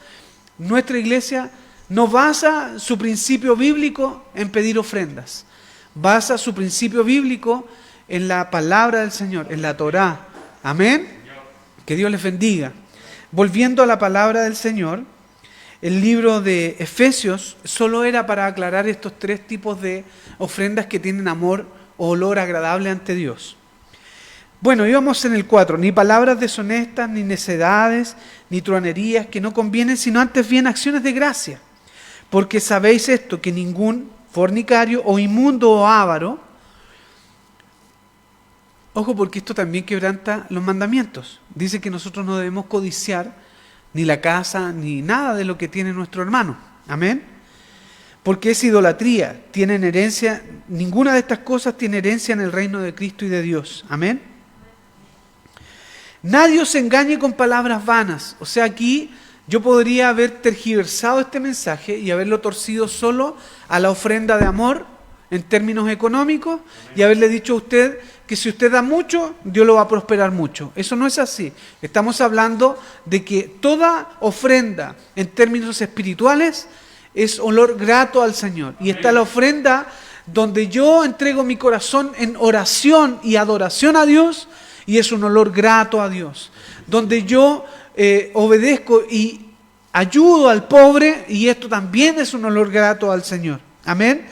nuestra iglesia no basa su principio bíblico en pedir ofrendas, basa su principio bíblico en la palabra del Señor, en la Torá. Amén. Que Dios les bendiga. Volviendo a la palabra del Señor, el libro de Efesios solo era para aclarar estos tres tipos de ofrendas que tienen amor o olor agradable ante Dios. Bueno, íbamos en el 4, ni palabras deshonestas, ni necedades, ni truanerías que no convienen, sino antes bien acciones de gracia. Porque sabéis esto, que ningún fornicario o inmundo o avaro, ojo porque esto también quebranta los mandamientos. Dice que nosotros no debemos codiciar ni la casa, ni nada de lo que tiene nuestro hermano. Amén. Porque es idolatría, tienen herencia, ninguna de estas cosas tiene herencia en el reino de Cristo y de Dios. Amén. Nadie os engañe con palabras vanas. O sea, aquí yo podría haber tergiversado este mensaje y haberlo torcido solo a la ofrenda de amor en términos económicos y haberle dicho a usted que si usted da mucho, Dios lo va a prosperar mucho. Eso no es así. Estamos hablando de que toda ofrenda en términos espirituales es olor grato al Señor. Y está la ofrenda donde yo entrego mi corazón en oración y adoración a Dios y es un olor grato a Dios. Donde yo obedezco y ayudo al pobre y esto también es un olor grato al Señor. Amén.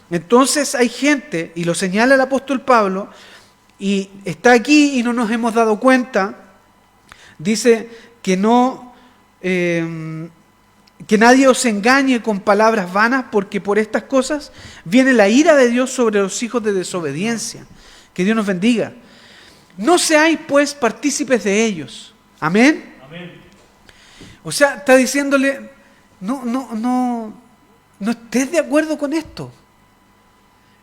Entonces hay gente, y lo señala el apóstol Pablo, y está aquí y no nos hemos dado cuenta, dice que no, que nadie os engañe con palabras vanas, porque por estas cosas viene la ira de Dios sobre los hijos de desobediencia. Que Dios nos bendiga. No seáis pues partícipes de ellos. Amén. Amén. O sea, está diciéndole, no estés de acuerdo con esto.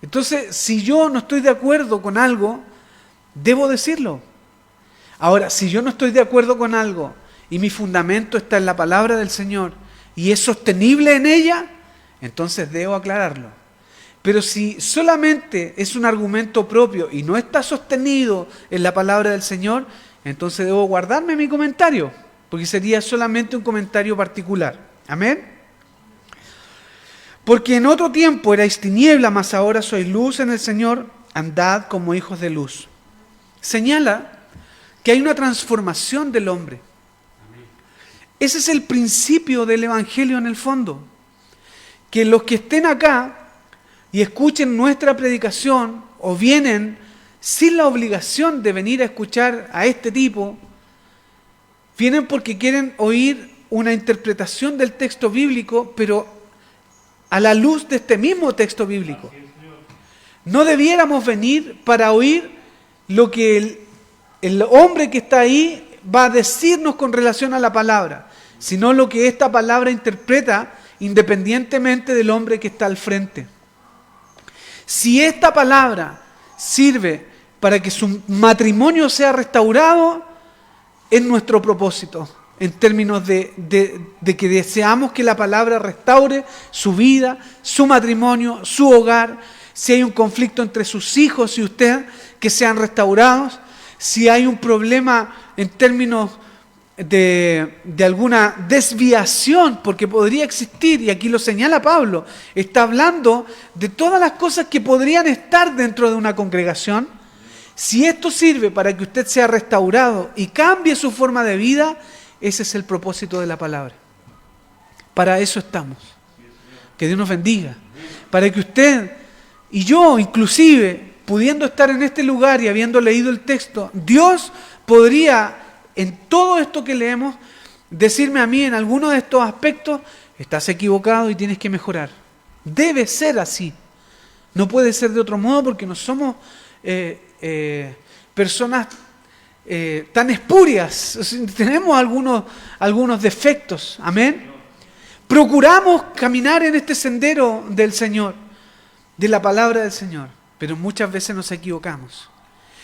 Entonces, si yo no estoy de acuerdo con algo, debo decirlo. Ahora, si yo no estoy de acuerdo con algo y mi fundamento está en la palabra del Señor y es sostenible en ella, entonces debo aclararlo. Pero si solamente es un argumento propio y no está sostenido en la palabra del Señor, entonces debo guardarme mi comentario, porque sería solamente un comentario particular. Amén. Porque en otro tiempo erais tiniebla, mas ahora sois luz en el Señor, andad como hijos de luz. Señala que hay una transformación del hombre. Ese es el principio del Evangelio en el fondo. Que los que estén acá y escuchen nuestra predicación o vienen sin la obligación de venir a escuchar a este tipo, vienen porque quieren oír una interpretación del texto bíblico, pero a la luz de este mismo texto bíblico. No debiéramos venir para oír lo que el hombre que está ahí va a decirnos con relación a la palabra, sino lo que esta palabra interpreta independientemente del hombre que está al frente. Si esta palabra sirve para que su matrimonio sea restaurado, es nuestro propósito. En términos de que deseamos que la palabra restaure su vida, su matrimonio, su hogar. Si hay un conflicto entre sus hijos y usted, que sean restaurados. Si hay un problema en términos de alguna desviación, porque podría existir, y aquí lo señala Pablo, está hablando de todas las cosas que podrían estar dentro de una congregación. Si esto sirve para que usted sea restaurado y cambie su forma de vida, ese es el propósito de la palabra. Para eso estamos. Que Dios nos bendiga. Para que usted y yo, inclusive, pudiendo estar en este lugar y habiendo leído el texto, Dios podría, en todo esto que leemos, decirme a mí en alguno de estos aspectos, estás equivocado y tienes que mejorar. Debe ser así. No puede ser de otro modo porque no somos personas tan espurias, o sea, tenemos algunos defectos, amén. Procuramos caminar en este sendero del Señor, de la palabra del Señor, pero muchas veces nos equivocamos.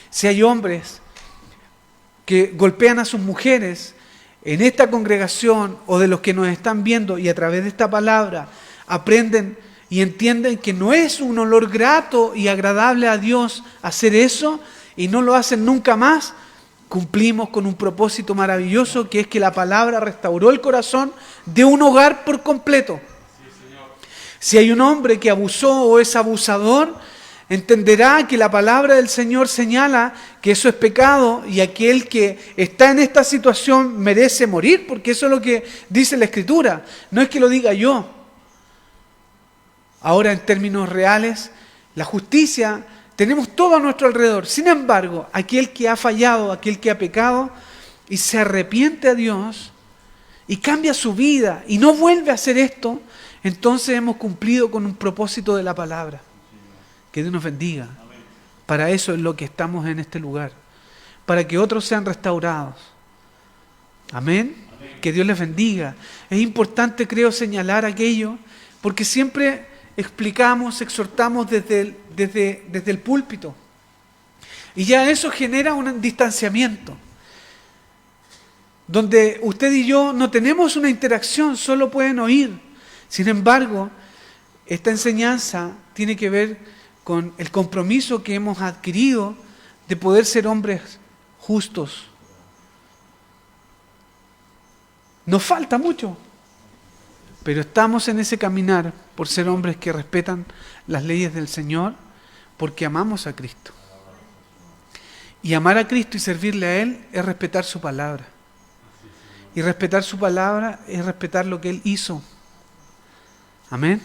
Si hay hombres que golpean a sus mujeres en esta congregación o de los que nos están viendo y a través de esta palabra aprenden y entienden que no es un olor grato y agradable a Dios hacer eso y no lo hacen nunca más, cumplimos con un propósito maravilloso, que es que la palabra restauró el corazón de un hogar por completo. Si hay un hombre que abusó o es abusador, entenderá que la palabra del Señor señala que eso es pecado y aquel que está en esta situación merece morir, porque eso es lo que dice la Escritura. No es que lo diga yo. Ahora, en términos reales, la justicia tenemos todo a nuestro alrededor. Sin embargo, aquel que ha fallado, aquel que ha pecado y se arrepiente a Dios y cambia su vida y no vuelve a hacer esto, entonces hemos cumplido con un propósito de la palabra. Que Dios nos bendiga. Para eso es lo que estamos en este lugar. Para que otros sean restaurados. Amén. Que Dios les bendiga. Es importante, creo, señalar aquello, porque siempre explicamos, exhortamos desde el púlpito. Y ya eso genera un distanciamiento. Donde usted y yo no tenemos una interacción, solo pueden oír. Sin embargo, esta enseñanza tiene que ver con el compromiso que hemos adquirido de poder ser hombres justos. Nos falta mucho, pero estamos en ese caminar por ser hombres que respetan las leyes del Señor, porque amamos a Cristo. Y amar a Cristo y servirle a Él es respetar su palabra. Y respetar su palabra es respetar lo que Él hizo. Amén.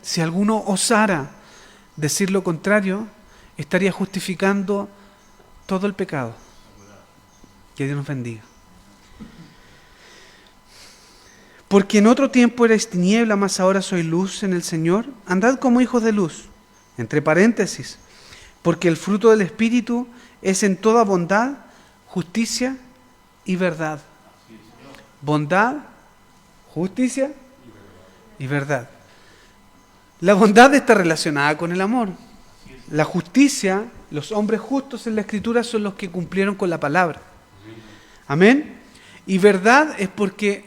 Si alguno osara decir lo contrario, estaría justificando todo el pecado. Que Dios nos bendiga. Porque en otro tiempo erais tiniebla, mas ahora sois luz en el Señor. Andad como hijos de luz. Entre paréntesis. Porque el fruto del Espíritu es en toda bondad, justicia y verdad. Bondad, justicia y verdad. La bondad está relacionada con el amor. La justicia, los hombres justos en la Escritura son los que cumplieron con la palabra. Amén. Y verdad es porque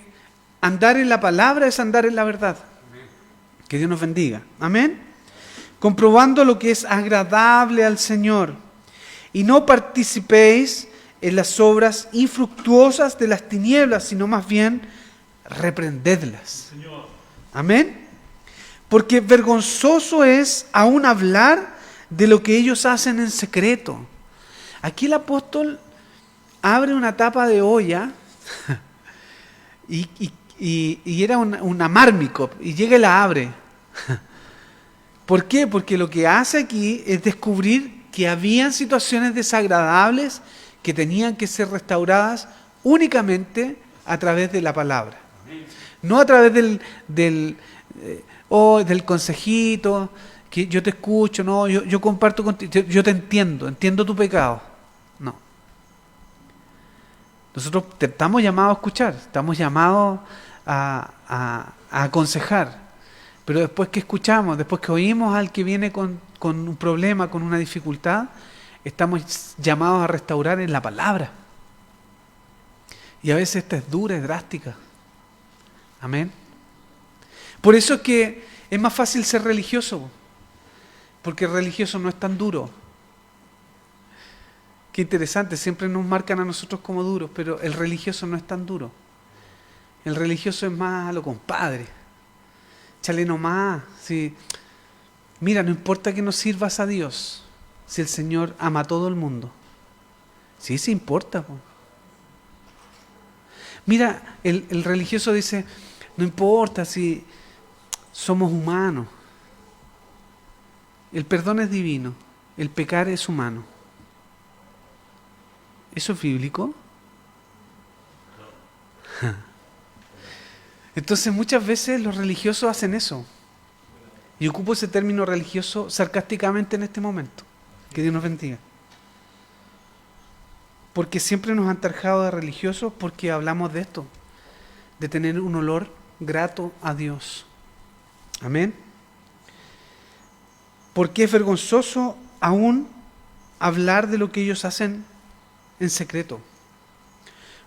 andar en la palabra es andar en la verdad. Que Dios nos bendiga. Amén. Comprobando lo que es agradable al Señor. Y no participéis en las obras infructuosas de las tinieblas, sino más bien reprendedlas. Amén. Porque vergonzoso es aún hablar de lo que ellos hacen en secreto. Aquí el apóstol abre una tapa de olla y era una Marmicop y llega y la abre. ¿Por qué? Porque lo que hace aquí es descubrir que habían situaciones desagradables que tenían que ser restauradas únicamente a través de la palabra. No a través del consejito, que yo te escucho, no, yo comparto contigo, yo te entiendo tu pecado. No. Nosotros estamos llamados a escuchar, estamos llamados a aconsejar, pero después que escuchamos, después que oímos al que viene con un problema, con una dificultad, estamos llamados a restaurar en la palabra. Y a veces esta es dura, es drástica. Amén. Por eso es que es más fácil ser religioso, porque el religioso no es tan duro. Qué interesante, siempre nos marcan a nosotros como duros, pero el religioso no es tan duro. El religioso es más a lo compadre. Échale nomás. Sí. Mira, no importa que no sirvas a Dios, si el Señor ama a todo el mundo. Sí importa. Mira, el religioso dice, no importa si somos humanos. El perdón es divino, el pecar es humano. ¿Eso es bíblico? Entonces muchas veces los religiosos hacen eso. Y ocupo ese término religioso sarcásticamente en este momento. Que Dios nos bendiga. porque siempre nos han tarjado de religiosos porque hablamos de esto, de tener un olor grato a Dios. Amén. Porque es vergonzoso aún hablar de lo que ellos hacen en secreto.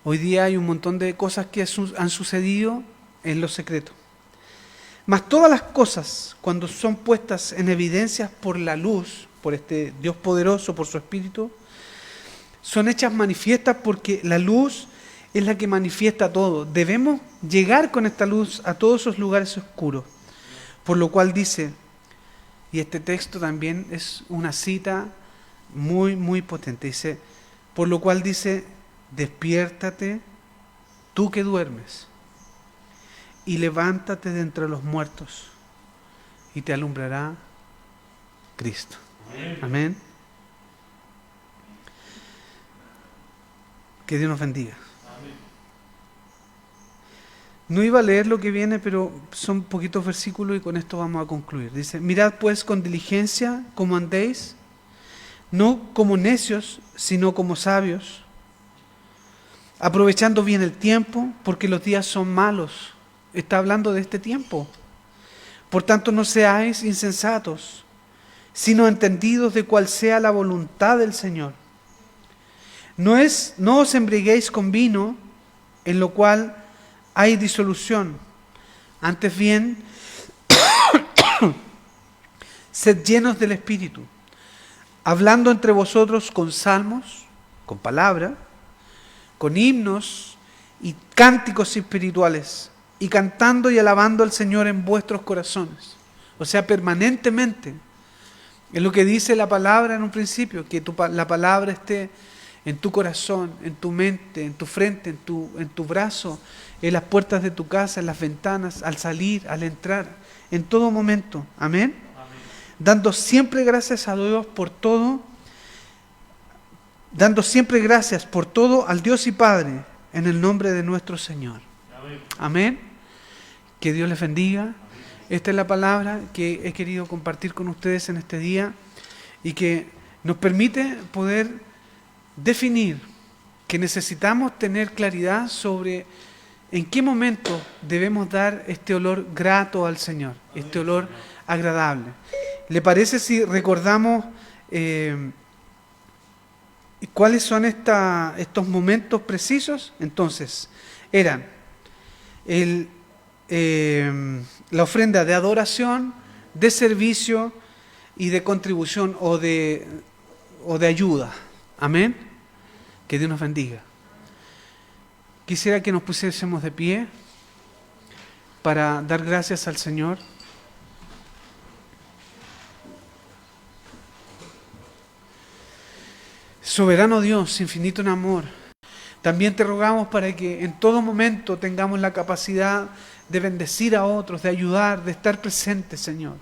Hoy día hay un montón de cosas que han sucedido en lo secreto. Mas todas las cosas, cuando son puestas en evidencia por la luz, por este Dios poderoso, por su Espíritu, son hechas manifiestas porque la luz es la que manifiesta todo. Debemos llegar con esta luz a todos esos lugares oscuros. Por lo cual dice, y este texto también es una cita muy, muy potente, dice, por lo cual dice, despiértate, tú que duermes, y levántate de entre los muertos, y te alumbrará Cristo. Amén. Que Dios nos bendiga. No iba a leer lo que viene, pero son poquitos versículos y con esto vamos a concluir. Dice, mirad pues con diligencia cómo andéis, no como necios, sino como sabios, aprovechando bien el tiempo, porque los días son malos. Está hablando de este tiempo. Por tanto, no seáis insensatos, sino entendidos de cuál sea la voluntad del Señor. No os embriaguéis con vino, en lo cual hay disolución. Antes bien, sed llenos del Espíritu, hablando entre vosotros con salmos, con palabra, con himnos y cánticos espirituales, y cantando y alabando al Señor en vuestros corazones. O sea, permanentemente. Es lo que dice la palabra en un principio, que la palabra esté en tu corazón, en tu mente, en tu frente, en tu brazo, en las puertas de tu casa, en las ventanas, al salir, al entrar, en todo momento. Amén. Dando siempre gracias a Dios por todo, dando siempre gracias por todo al Dios y Padre, en el nombre de nuestro Señor. Amén. Que Dios les bendiga. Amén. Esta es la palabra que he querido compartir con ustedes en este día y que nos permite poder definir que necesitamos tener claridad sobre en qué momento debemos dar este olor grato al Señor, este olor agradable. ¿Le parece si recordamos cuáles son estos momentos precisos? Entonces, eran la ofrenda de adoración, de servicio y de contribución o de ayuda. Amén. Que Dios nos bendiga. Quisiera que nos pusiésemos de pie para dar gracias al Señor. Soberano Dios, infinito en amor, también te rogamos para que en todo momento tengamos la capacidad de bendecir a otros, de ayudar, de estar presentes, Señor.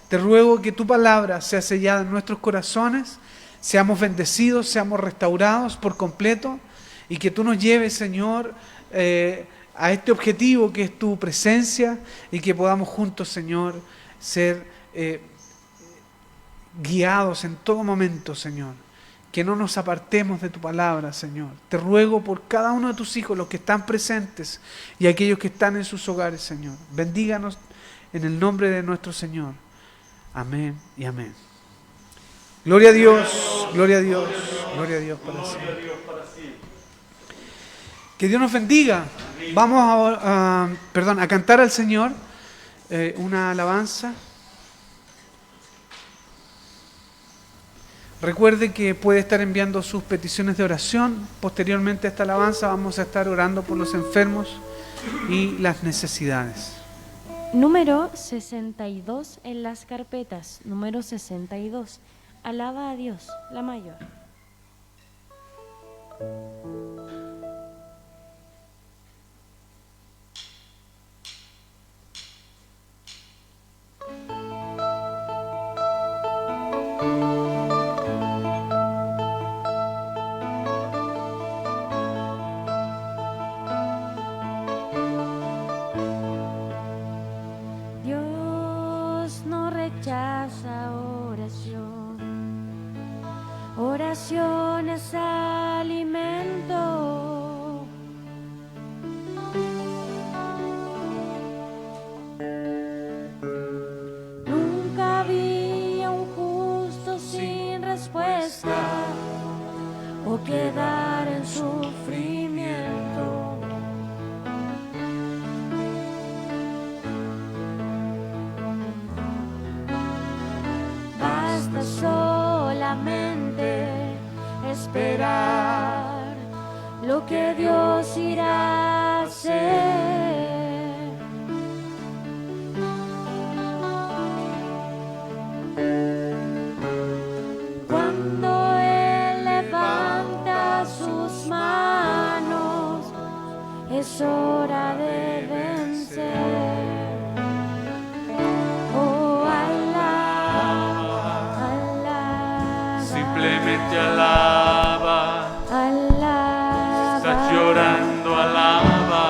Te ruego que tu palabra sea sellada en nuestros corazones, seamos bendecidos, seamos restaurados por completo y que tú nos lleves, Señor, a este objetivo que es tu presencia y que podamos juntos, Señor, ser guiados en todo momento, Señor. Que no nos apartemos de tu palabra, Señor. Te ruego por cada uno de tus hijos, los que están presentes y aquellos que están en sus hogares, Señor. Bendíganos en el nombre de nuestro Señor. Amén y amén. Gloria a Dios, gloria a Dios, gloria a Dios para siempre. Que Dios nos bendiga. Vamos a cantar al Señor una alabanza. Recuerde que puede estar enviando sus peticiones de oración. Posteriormente a esta alabanza vamos a estar orando por los enfermos y las necesidades. Número 62 en las carpetas. Número 62. Alaba a Dios, la mayor. Dios no rechaza oración, Oración es alimento. Nunca vi a un justo sin respuesta o quedar en sufrimiento. Basta solamente esperar lo que Dios irá a hacer. Cuando Él levanta sus manos, es hora de vencer. Oh, alaba, alaba. Simplemente alaba. Alaba, Estás llorando, alaba.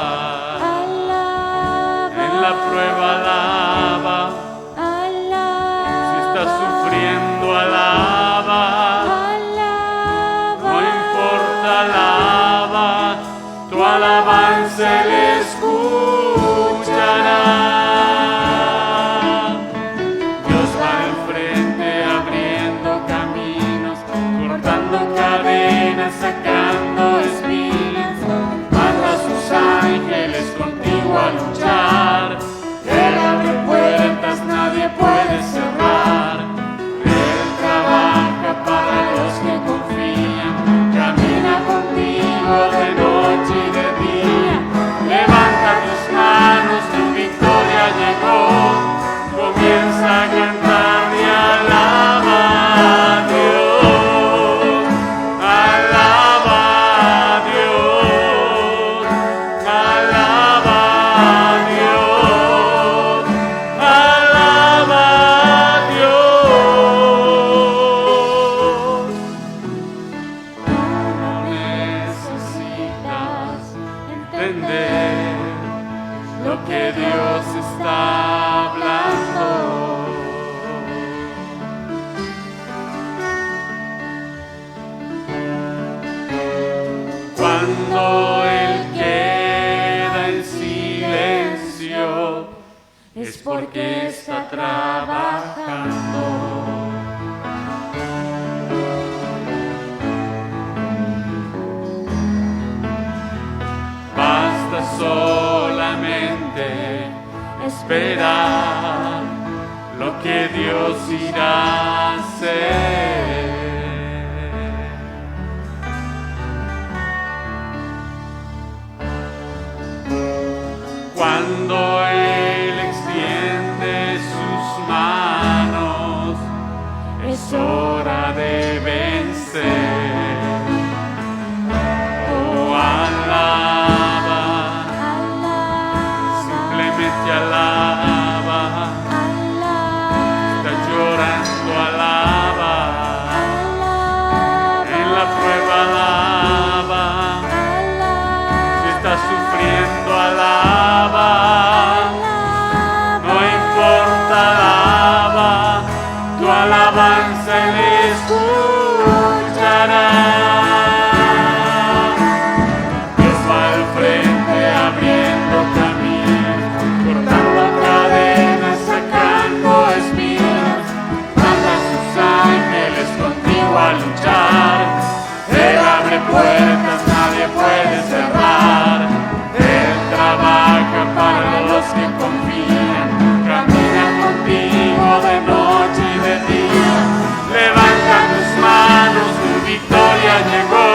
alaba, En la prueba, alaba. alaba, Si estás sufriendo, alaba. alaba, No importa, alaba. Tu alabanza Él escuchará. Dios va al frente abriendo caminos, cortando cadenas, sacando espinas. Manda a sus ángeles contigo a luchar. Él abre puertas, nadie puede cerrar. Él trabaja para los que confían. Camina contigo de noche y de día. Levanta tus manos, tu victoria llegó. Comienza a cantar y alaba a Dios. Alaba a Dios. Alaba a Dios. Alaba a Dios. No necesitas entender lo que Dios está hablando. Cuando Él queda en silencio, es porque está trabajando. Basta solamente esperar lo que Dios irá a hacer. Cuando Él extiende sus manos, es hora de vencer. Oh, alaba, alaba, simplemente alaba. alaba, Está llorando, alaba. alaba, En la prueba, alaba. alaba, Si estás sufriendo, alaba. No importa, alaba. Tu alabanza Él escuchará. Dios va al frente abriendo caminos, cortando cadenas, sacando espinas. Manda a sus ángeles contigo a luchar. Él abre puertas, nadie puede cerrar. Él trabaja para los que confían. Camina contigo de noche y de día. Levanta tus manos, tu victoria llegó.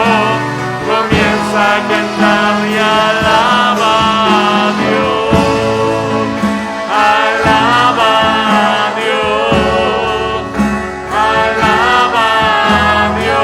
Comienza a cantar y alaba a Dios. Alaba a Dios. Alaba a Dios.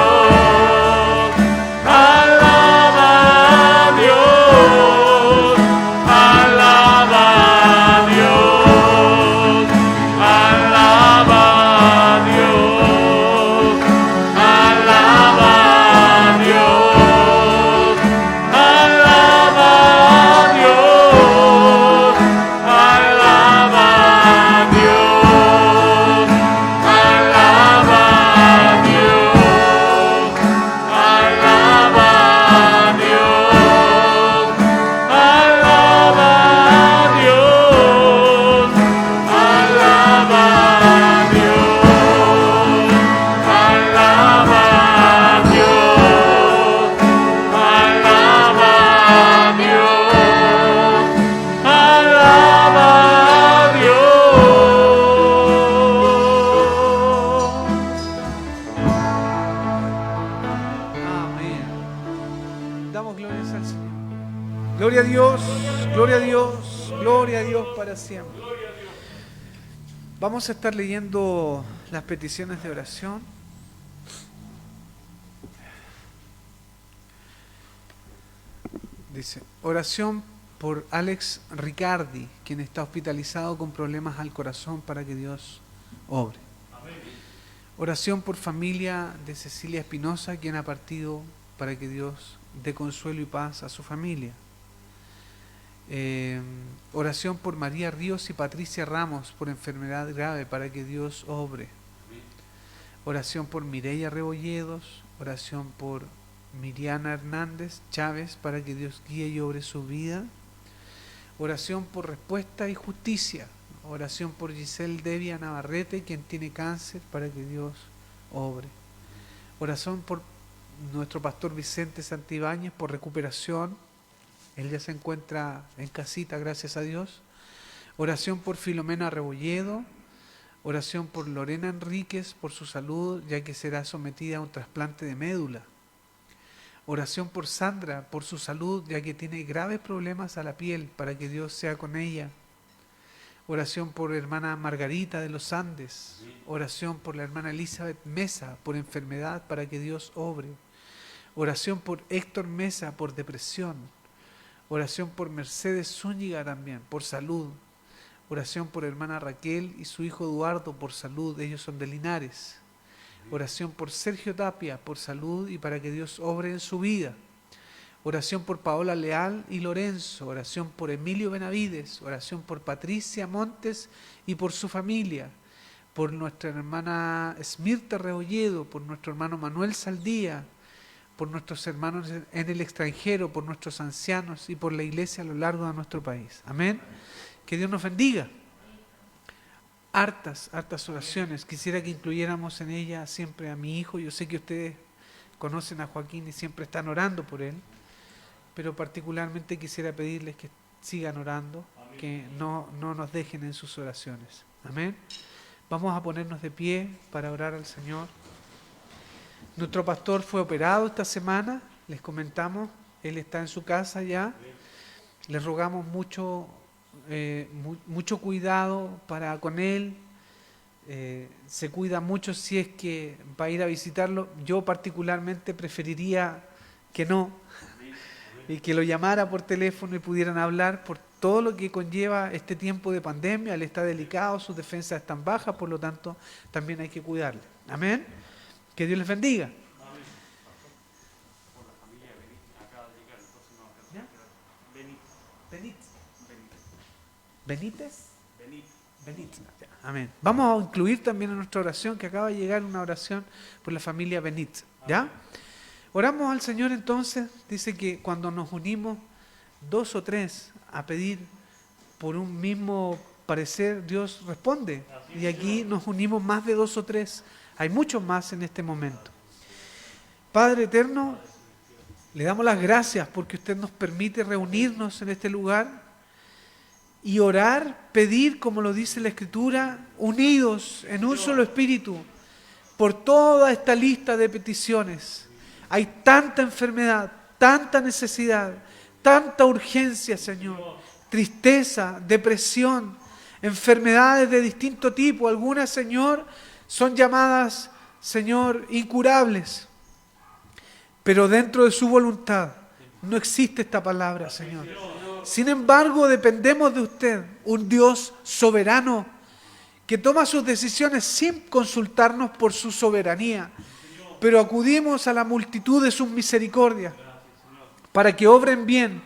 Damos glorias al Señor. Gloria a Dios, gloria a Dios, gloria a Dios para siempre. Vamos a estar leyendo las peticiones de oración. Dice, oración por Alex Ricardi, quien está hospitalizado con problemas al corazón para que Dios obre. Oración por familia de Cecilia Espinosa, quien ha partido, para que Dios dé consuelo y paz a su familia. Oración por María Ríos y Patricia Ramos por enfermedad grave, para que Dios obre. Oración por Mireya Rebolledos. Oración por Miriana Hernández Chávez, para que Dios guíe y obre su vida. Oración por respuesta y justicia. Oración por Giselle Devia Navarrete, quien tiene cáncer, para que Dios obre. Oración por nuestro pastor Vicente Santibáñez por recuperación. Él ya se encuentra en casita, gracias a Dios. Oración por Filomena Rebolledo. Oración por Lorena Enríquez por su salud, ya que será sometida a un trasplante de médula. Oración por Sandra por su salud, ya que tiene graves problemas a la piel, para que Dios sea con ella. Oración por hermana Margarita de los Andes. Oración por la hermana Elizabeth Mesa por enfermedad, para que Dios obre. Oración por Héctor Mesa por depresión. Oración por Mercedes Zúñiga también, por salud. Oración por hermana Raquel y su hijo Eduardo por salud, ellos son de Linares. Oración por Sergio Tapia por salud y para que Dios obre en su vida. Oración por Paola Leal y Lorenzo. Oración por Emilio Benavides. Oración por Patricia Montes y por su familia. Por nuestra hermana Esmirta Rebolledo, por nuestro hermano Manuel Saldía, por nuestros hermanos en el extranjero, por nuestros ancianos y por la iglesia a lo largo de nuestro país. Amén. Que Dios nos bendiga. Hartas oraciones. Quisiera que incluyéramos en ella siempre a mi hijo. Yo sé que ustedes conocen a Joaquín y siempre están orando por él, pero particularmente quisiera pedirles que sigan orando, que no nos dejen en sus oraciones. Amén. Vamos a ponernos de pie para orar al Señor. Nuestro pastor fue operado esta semana, les comentamos, él está en su casa ya. Les rogamos mucho cuidado con él. Se cuida mucho si es que va a ir a visitarlo. Yo particularmente preferiría que no, y que lo llamara por teléfono y pudieran hablar por todo lo que conlleva este tiempo de pandemia. Él está delicado, sus defensas están bajas, por lo tanto también hay que cuidarle. Amén. Que Dios les bendiga. Benítez. Amén. Vamos a incluir también en nuestra oración, que acaba de llegar una oración por la familia Benítez. ¿Ya? Oramos al Señor entonces. Dice que cuando nos unimos 2 o 3 a pedir por un mismo parecer, Dios responde. Y aquí nos unimos más de 2 o 3. Hay muchos más en este momento. Padre eterno, le damos las gracias porque usted nos permite reunirnos en este lugar y orar, pedir, como lo dice la Escritura, unidos en un solo espíritu, por toda esta lista de peticiones. Hay tanta enfermedad, tanta necesidad, tanta urgencia, Señor. Tristeza, depresión, enfermedades de distinto tipo. Algunas, Señor, son llamadas, Señor, incurables. Pero dentro de su voluntad no existe esta palabra, Señor. Sin embargo, dependemos de usted, un Dios soberano, que toma sus decisiones sin consultarnos por su soberanía. Pero acudimos a la multitud de sus misericordias para que obren bien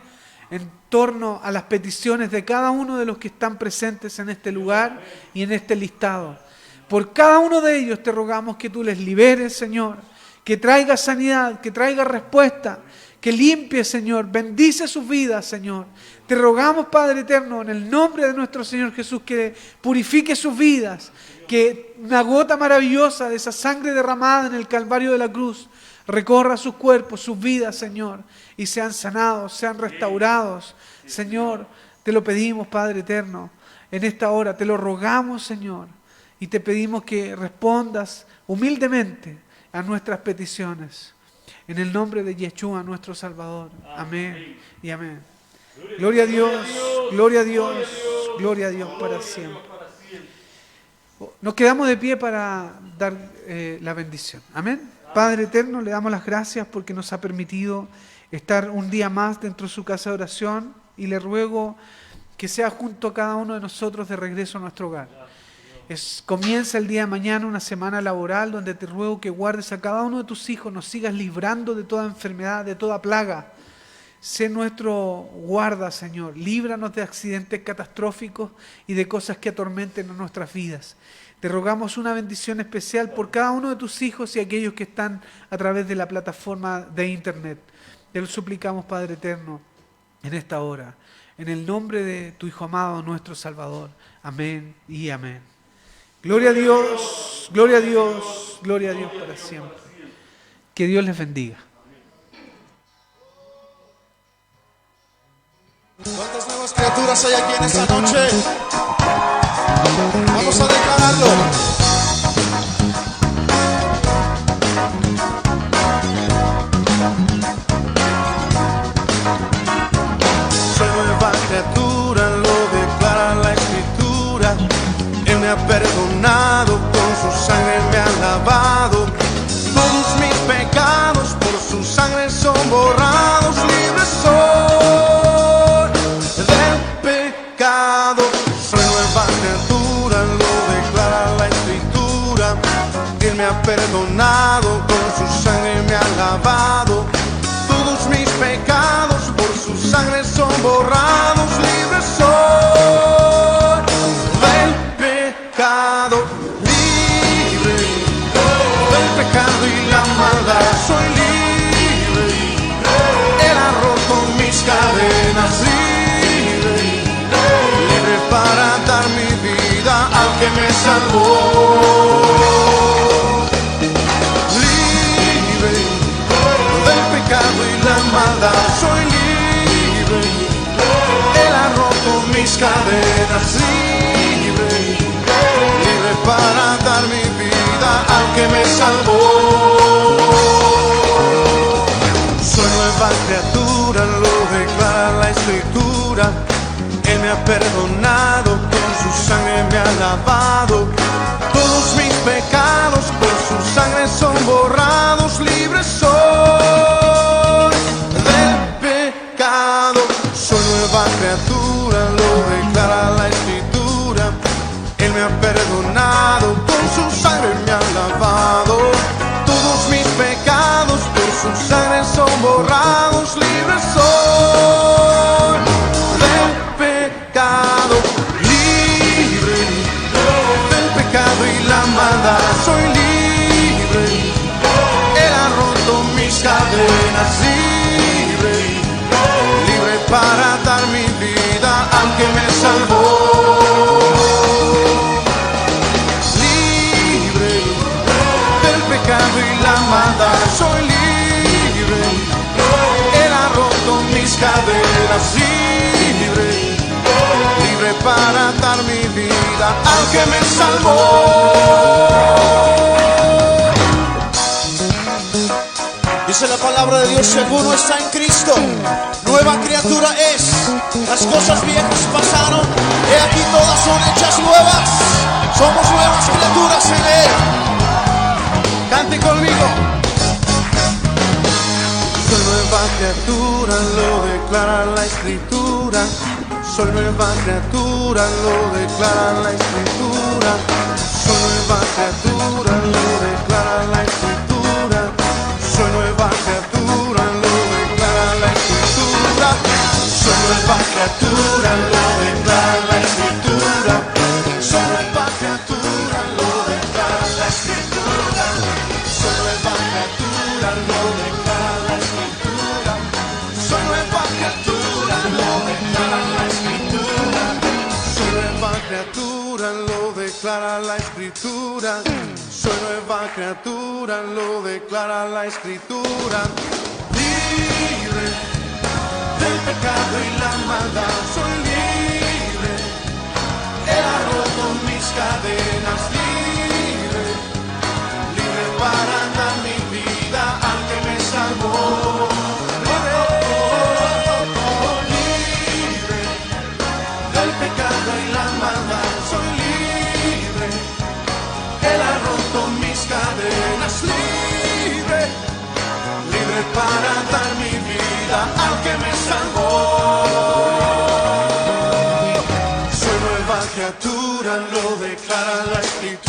en torno a las peticiones de cada uno de los que están presentes en este lugar y en este listado. Por cada uno de ellos te rogamos que tú les liberes, Señor, que traiga sanidad, que traiga respuesta, que limpie, Señor, bendice sus vidas, Señor. Te rogamos, Padre eterno, en el nombre de nuestro Señor Jesús, que purifique sus vidas, que una gota maravillosa de esa sangre derramada en el Calvario de la cruz recorra sus cuerpos, sus vidas, Señor, y sean sanados, sean restaurados. Señor, te lo pedimos, Padre eterno, en esta hora, te lo rogamos, Señor, y te pedimos que respondas humildemente a nuestras peticiones. En el nombre de Yeshua, nuestro Salvador. Amén y amén. Gloria a Dios, gloria a Dios, gloria a Dios para siempre. Nos quedamos de pie para dar la bendición. Amén. Padre eterno, le damos las gracias porque nos ha permitido estar un día más dentro de su casa de oración y le ruego que sea junto a cada uno de nosotros de regreso a nuestro hogar. Comienza el día de mañana una semana laboral donde te ruego que guardes a cada uno de tus hijos, nos sigas librando de toda enfermedad, de toda plaga. Sé nuestro guarda, Señor. Líbranos de accidentes catastróficos y de cosas que atormenten a nuestras vidas. Te rogamos una bendición especial por cada uno de tus hijos y aquellos que están a través de la plataforma de internet. Te lo suplicamos, Padre eterno, en esta hora. En el nombre de tu Hijo amado, nuestro Salvador. Amén y amén. Gloria a Dios, gloria a Dios, gloria a Dios para siempre. Que Dios les bendiga. ¿Cuántas nuevas criaturas hay aquí en esta noche? Vamos a declararlo. Soy nueva criatura, lo declara la Escritura. Él me ha perdonado, con su sangre me ha lavado. Todos mis pecados por su sangre son borrados. Libre soy del pecado. Soy nueva criatura, lo declara la Escritura. Él me ha perdonado, con su sangre me ha lavado. Todos mis pecados por su sangre son borrados. Libre soy del pecado. Libre del pecado y la maldad. Soy libre. Él ha roto mis cadenas. Libre, libre para dar mi vida al que me salvó. Libre del pecado y la maldad. Soy libre. Él ha roto mis cadenas. Libre, libre para dar mi vida al que me salvó. Soy nueva criatura, lo declara la Escritura. Él me ha perdonado, con su sangre me ha lavado. Todos mis pecados por su sangre son borrados. Libre soy del pecado. Soy nueva criatura, lo declara la Escritura. Él me ha perdonado, con su sangre me ha lavado. Todos mis pecados por su sangre son borrados. Libre soy del pecado. Libre del pecado y la maldad. Soy libre. Él ha roto mis cadenas. Libre, libre para dar mi vida al que me salvó. Libre del pecado y la maldad. Soy libre. Él ha roto mis cadenas. Libre, libre para dar mi vida al que me salvó. Dice la palabra de Dios: si alguno está en Cristo, nueva criatura es. Las cosas viejas pasaron, he aquí todas son hechas nuevas. Somos nuevas criaturas en Él. Cante conmigo. Soy nueva criatura, lo declara la Escritura. Soy nueva criatura, lo declara la Escritura. Soy nueva criatura, lo declara la Escritura. Soy nueva criatura, lo declara la Escritura. Soy nueva criatura, lo declara la Escritura. Soy nueva criatura, lo declara la Escritura. Soy nueva criatura, lo declara la Escritura. Soy nueva criatura, lo declara la Escritura. Soy nueva criatura, lo declara la Escritura. Soy nueva criatura, lo declara la Escritura. Libre del pecado y la maldad. Soy libre. Él ha roto mis cadenas. Libre, libre para dar mi vida al que me salvó. para dar mi vida al que me salvó. Soy nueva criatura, lo declara la Escritura.